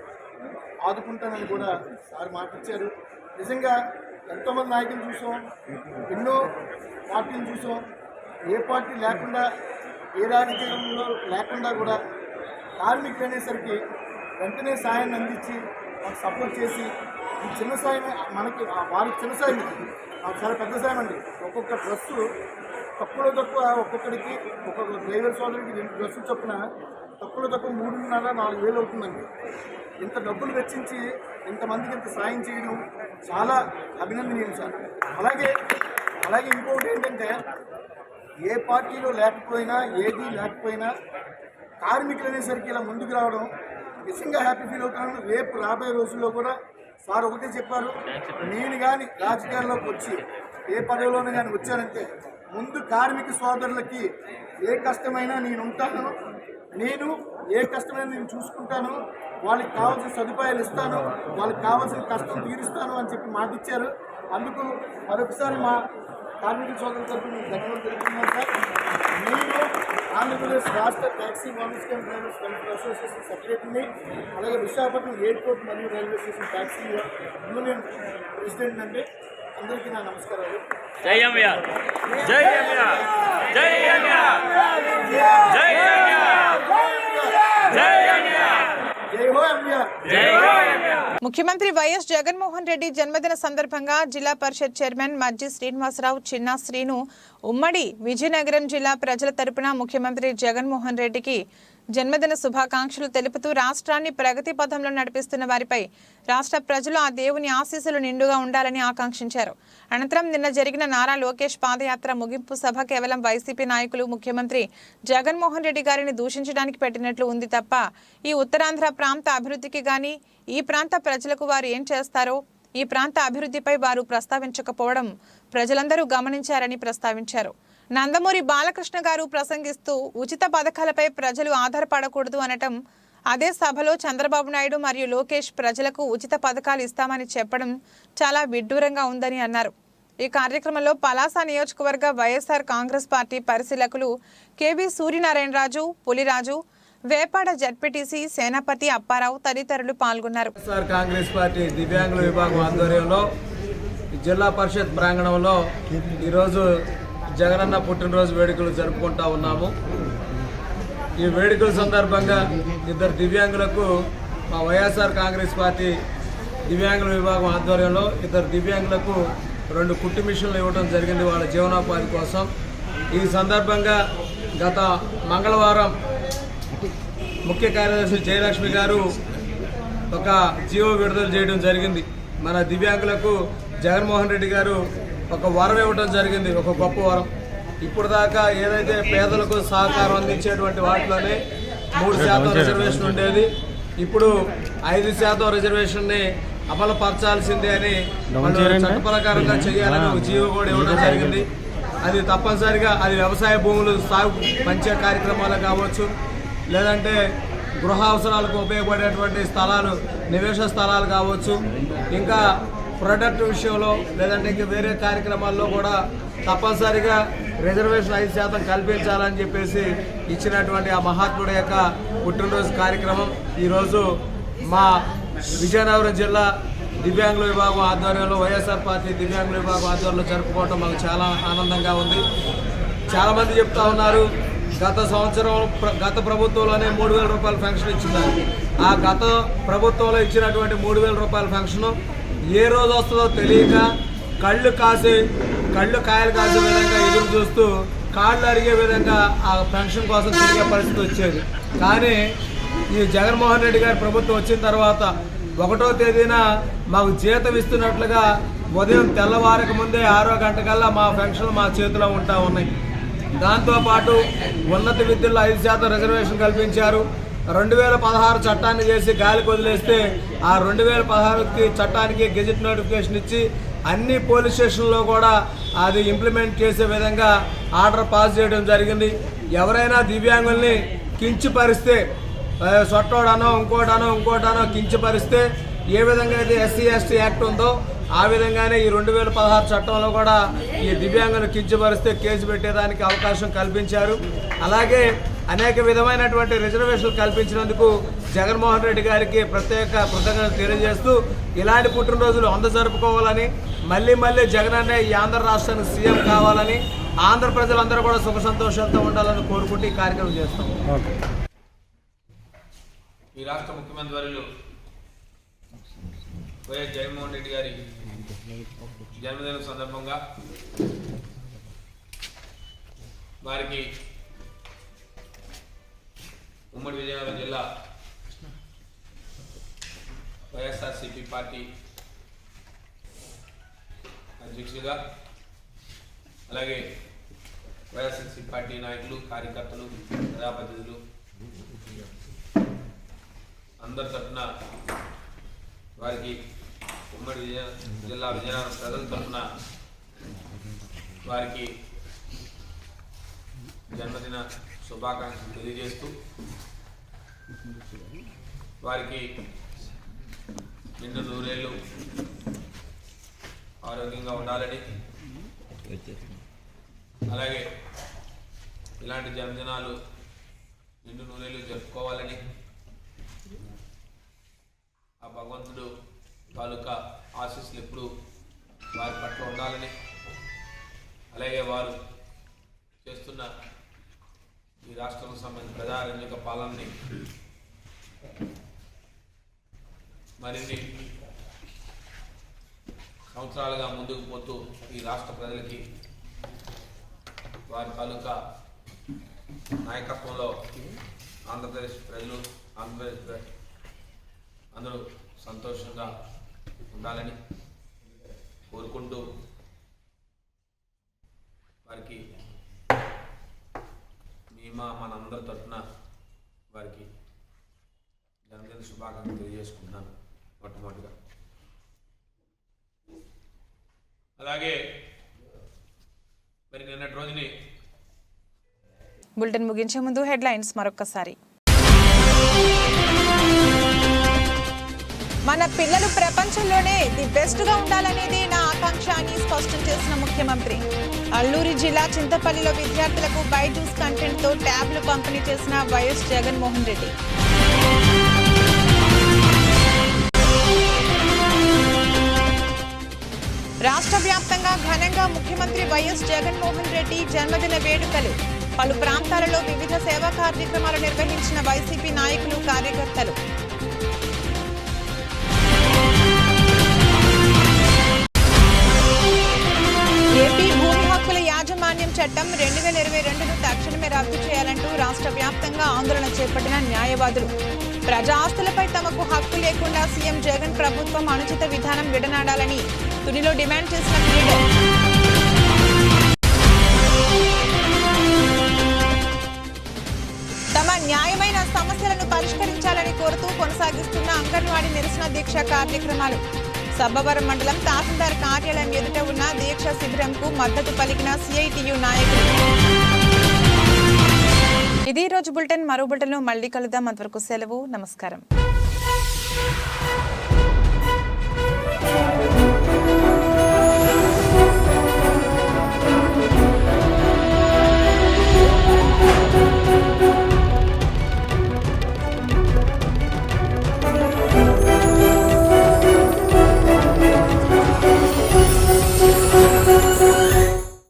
ఆదుకుంటానని కూడా సార్ మాట ఇచ్చారు. నిజంగా ఎంతోమంది నాయకులు చూసాం, ఎన్నో పార్టీలు చూసాం. ఏ పార్టీ లేకుండా, ఏ రాజకీయంలో లేకుండా కూడా కార్మికులు అనేసరికి వెంటనే సాయాన్ని అందించి మాకు సపోర్ట్ చేసి, ఈ చిన్న సాయం మనకి వారికి చిన్న సాయం మాకు చాలా పెద్ద సాయం అండి. ఒక్కొక్క డ్రెస్సు తక్కువ ఒక్కొక్కడికి ఒక్కొక్క డ్రైవర్ సోదరికి 2 డ్రెస్సులు చొప్పున తక్కువ 3,500-4,000 అవుతుందండి. ఇంత డబ్బులు వెచ్చించి ఇంతమందికి ఇంత సాయం చేయడం చాలా అభినందనీయం సార్. అలాగే ఇంకొకటి ఏంటంటే, ఏ పార్టీలో లేకపోయినా, ఏది లేకపోయినా కార్మికులు అనేసరికి ఇలా ముందుకు రావడం నిజంగా హ్యాపీ ఫీల్ అవుతున్నాను. రేపు రాబోయే రోజుల్లో కూడా సార్ ఒకటే చెప్పారు, నేను కానీ రాజకీయాల్లోకి వచ్చి ఏ పదవిలోనే కానీ వచ్చానంటే ముందు కార్మిక సోదరులకి ఏ కష్టమైనా నేను ఉంటాను, నేను ఏ కష్టమైనా నేను చూసుకుంటాను, వాళ్ళకి కావాల్సిన సదుపాయాలు ఇస్తాను, వాళ్ళకి కావాల్సిన కష్టం తీరుస్తాను అని చెప్పి మాట ఇచ్చారు. అందుకు మరొకసారి మా కార్మిక సోదరుల తరఫున నేను ధన్యవాదాలు తెలుపుతున్నాను సార్. నేను ఆంధ్రప్రదేశ్ రాష్ట్ర taxi వానర్స్ and drivers welfare association సెక్రటరీని, అలాగే విశాఖపట్నం ఎయిర్పోర్ట్ మరియు railway station taxi union president అండి. అందరికీ నా నమస్కారాలు. జై అమ్మయ్య, జై అమ్మయ్య, జై అమ్మయ్య, జై అమ్మయ్య, జై అమ్మయ్య, జై హో అమ్మయ్య, జై హో అమ్మయ్య. ముఖ్యమంత్రి వైఎస్ జగన్మోహన్ రెడ్డి జన్మదిన సందర్భంగా జిల్లా పరిషత్ చైర్మన్ మజ్జి శ్రీనివాసరావు, చిన్న శ్రీను ఉమ్మడి విజయనగరం జిల్లా ప్రజల తరపున ముఖ్యమంత్రి జగన్మోహన్ రెడ్డికి జన్మదిన శుభాకాంక్షలు తెలుపుతూ రాష్ట్రాన్ని ప్రగతి పథంలో నడిపిస్తున్న వారిపై రాష్ట్ర ప్రజలు ఆ దేవుని ఆశీస్సులు నిండుగా ఉండాలని ఆకాంక్షించారు. అనంతరం నిన్న జరిగిన నారా లోకేష్ పాదయాత్ర ముగింపు సభ కేవలం వైసీపీ నాయకులు ముఖ్యమంత్రి జగన్మోహన్ రెడ్డి గారిని దూషించడానికి పెట్టినట్లు ఉంది తప్ప ఈ ఉత్తరాంధ్ర ప్రాంత అభివృద్ధికి గాని, ఈ ప్రాంత ప్రజలకు వారు ఏం చేస్తారో, ఈ ప్రాంత అభివృద్ధిపై వారు ప్రస్తావించకపోవడం ప్రజలందరూ గమనించారని ప్రస్తావించారు. నందమూరి బాలకృష్ణ గారు ప్రసంగిస్తూ ఉచిత పథకాలపై ప్రజలు ఆధారపడకూడదు అనటం, అదే సభలో చంద్రబాబు నాయుడు మరియు లోకేష్ ప్రజలకు ఉచిత పథకాలు ఇస్తామని చెప్పడం చాలా విడ్డూరంగా ఉందని అన్నారు. ఈ కార్యక్రమంలో పలాస నియోజకవర్గ వైఎస్ఆర్ కాంగ్రెస్ పార్టీ పరిశీలకులు కేవీ సూర్యనారాయణరాజు, పులిరాజు, వేపాడ జడ్పీటీసీ సేనాపతి అప్పారావు తదితరులు పాల్గొన్నారు. వైఎస్ఆర్ కాంగ్రెస్ పార్టీ దివ్యాంగుల విభాగం ఆధ్వర్యంలో జిల్లా పరిషత్ ప్రాంగణంలో ఈరోజు జగనన్న పుట్టినరోజు వేడుకలు జరుపుకుంటా ఉన్నాము. ఈ వేడుకల సందర్భంగా 2 దివ్యాంగులకు మా వైఎస్ఆర్ కాంగ్రెస్ పార్టీ దివ్యాంగుల విభాగం ఆధ్వర్యంలో 2 దివ్యాంగులకు 2 కుట్టు మిషన్లు ఇవ్వడం జరిగింది వాళ్ళ జీవనోపాధి కోసం. ఈ సందర్భంగా గత మంగళవారం ముఖ్య కార్యదర్శి జయలక్ష్మి గారు ఒక జీవో విడుదల చేయడం జరిగింది. మన దివ్యాంగులకు జగన్మోహన్ రెడ్డి గారు ఒక వరం ఇవ్వడం జరిగింది, ఒక గొప్ప వరం. ఇప్పుడు దాకా ఏదైతే పేదలకు సహకారం అందించేటువంటి వాటిలోనే 3% రిజర్వేషన్ ఉండేది, ఇప్పుడు 5% రిజర్వేషన్ని అమలుపరచాల్సిందే అని చట్ట ప్రకారంగా చేయాలని ఒక జీవో కూడా ఇవ్వడం జరిగింది. అది తప్పనిసరిగా అది వ్యవసాయ భూములు సాగు పంచే కార్యక్రమాలు కావచ్చు, లేదంటే గృహ అవసరాలకు ఉపయోగపడేటువంటి స్థలాలు, నివేశ స్థలాలు కావచ్చు, ఇంకా ప్రొడక్ట్ విషయంలో లేదంటే ఇంకా వేరే కార్యక్రమాల్లో కూడా తప్పనిసరిగా రిజర్వేషన్ 5% కల్పించాలని చెప్పేసి ఇచ్చినటువంటి ఆ మహాత్ముడి యొక్క పుట్టినరోజు కార్యక్రమం ఈరోజు మా విజయనగరం జిల్లా దివ్యాంగుల విభాగం ఆధ్వర్యంలో, వైఎస్ఆర్ పార్టీ దివ్యాంగుల విభాగం ఆధ్వర్యంలో జరుపుకోవటం మాకు చాలా ఆనందంగా ఉంది. చాలామంది చెప్తా ఉన్నారు, గత ప్రభుత్వంలోనే 3,000 రూపాయల పెన్షన్ ఇచ్చిందని. ఆ గత ప్రభుత్వంలో ఇచ్చినటువంటి 3,000 రూపాయల పెన్షన్ ఏ రోజు వస్తుందో తెలియక కళ్ళు కాయలు కాసే విధంగా ఎదురు చూస్తూ కాళ్ళు అరిగే విధంగా ఆ పెన్షన్ కోసం తిరిగే పరిస్థితి వచ్చేది. కానీ ఈ జగన్మోహన్ రెడ్డి గారి ప్రభుత్వం వచ్చిన తర్వాత 1వ తేదీన మాకు జీతం ఇస్తున్నట్లుగా ఉదయం తెల్లవారక ముందే 6వ గంట కల్లా మా పెన్షన్లు మా చేతిలో ఉంటా ఉన్నాయి. దాంతోపాటు ఉన్నత విద్యల్లో 5% రిజర్వేషన్ కల్పించారు. 2016 చట్టాన్ని చేసి గాలికి వదిలేస్తే ఆ 2016 చట్టానికి గెజెట్ నోటిఫికేషన్ ఇచ్చి అన్ని పోలీస్ స్టేషన్లో కూడా అది ఇంప్లిమెంట్ చేసే విధంగా ఆర్డర్ పాస్ చేయడం జరిగింది. ఎవరైనా దివ్యాంగుల్ని కించపరిస్తే, సొట్టోడనో ఇంకోటనో కించపరిస్తే ఏ విధంగా అయితే SC/ST యాక్ట్ ఉందో ఆ విధంగానే ఈ 2016 చట్టంలో కూడా ఈ దివ్యాంగులను కించపరిస్తే కేసు పెట్టేదానికి అవకాశం కల్పించారు. అలాగే అనేక విధమైనటువంటి రిజర్వేషన్లు కల్పించినందుకు జగన్మోహన్ రెడ్డి గారికి ప్రత్యేక కృతజ్ఞతలు తెలియజేస్తూ ఇలాంటి పుట్టినరోజులు జరుపుకోవాలని మళ్ళీ జగన్ అనే ఈ ఆంధ్ర రాష్ట్రానికి సీఎం కావాలని ఆంధ్ర ప్రజలందరూ కూడా సుఖ సంతోషాలతో ఉండాలని కోరుకుంటూ ఈ కార్యక్రమం చేస్తాం. ఈ రాష్ట్ర ముఖ్యమంత్రి వర్యులు వైఎస్ జగన్మోహన్ రెడ్డి గారి జన్మదిన సందర్భంగా వారికి ఉమ్మడి విజయనగరం జిల్లా వైఎస్ఆర్సీపీ పార్టీ అధ్యక్షులుగా అలాగే వైఎస్ఆర్సీపీ పార్టీ నాయకులు కార్యకర్తలు ప్రజాప్రతినిధులు అందరి తరఫున వారికి ఉమ్మడి జిల్లా విజయనగరం ప్రజల తరఫున వారికి జన్మదిన శుభాకాంక్షలు తెలియజేస్తూ వారికి నిండు నూరేళ్ళు ఆరోగ్యంగా ఉండాలని అలాగే ఇలాంటి జన్మదినాలు నిండు నూరేళ్ళు జరుపుకోవాలని ఆ భగవంతుడు తాలూకా ఆశీస్సులు ఎప్పుడు వారి పట్ల ఉండాలని అలాగే వారు చేస్తున్న ఈ రాష్ట్రానికి సంబంధించిన ప్రజారంజక పాలనని మరిన్ని సంవత్సరాలుగా ముందుకు పోతూ ఈ రాష్ట్ర ప్రజలకి వారి తాలూకా నాయకత్వంలో ఆంధ్రప్రదేశ్ ప్రజలు ఆంధ్రప్రదేశ్ అందరూ సంతోషంగా ఉండాలని కోరుకుంటూ వారికి మనందరి తరఫున వారికి జన్మదిన శుభాకాంక్షలు తెలియజేసుకుంటున్నాను మొట్టమొదటిగా. అలాగే మరి నిన్నటి రోజుని బులెటిన్ ముగించే ముందు హెడ్లైన్స్ మరొకసారి. మన పిల్లలు ప్రపంచంలోనే ది బెస్ట్ గా ఉండాలనేది నా ఆకాంక్ష అని స్పష్టం చేసిన ముఖ్యమంత్రి. అల్లూరి జిల్లా చింతపల్లిలో విద్యార్థులకు బైజూస్ కంటెంట్ తో ట్యాబ్లు పంపిణీ చేసిన వైఎస్ జగన్మోహన్ రెడ్డి. రాష్ట్ర వ్యాప్తంగా ఘనంగా ముఖ్యమంత్రి వైఎస్ జగన్మోహన్ రెడ్డి జన్మదిన వేడుకలు. పలు ప్రాంతాలలో వివిధ సేవా కార్యక్రమాలు నిర్వహించిన వైసీపీ నాయకులు కార్యకర్తలు. ఏపీ భూమి హక్కుల యాజమాన్యం చట్టం 2022ను తక్షణమే రద్దు చేయాలంటూ రాష్ట్ర వ్యాప్తంగా ఆందోళన చేపట్టిన న్యాయవాదులు. ప్రజా ఆస్తులపై తమకు హక్కు లేకుండా సీఎం జగన్ ప్రభుత్వం అనుచిత విధానం విడనాడాలని తునిలో డిమాండ్ చేసిన లీడర్. తమ న్యాయమైన సమస్యలను పరిష్కరించాలని కోరుతూ కొనసాగిస్తున్న అంగన్వాడీ నిరసన దీక్ష కార్యక్రమాలు. సబ్బవరం మండలం తహసీల్దార్ కార్యాలయం ఎదుట ఉన్న దీక్ష శిబిరంకు మద్దతు పలికిన సిఐటియు నాయకులు. ఇది రోజు బులెటిన్. మరో బులెటిన్లో మళ్ళీ కలుద్దాం. అంతవరకు సెలవు. నమస్కారం.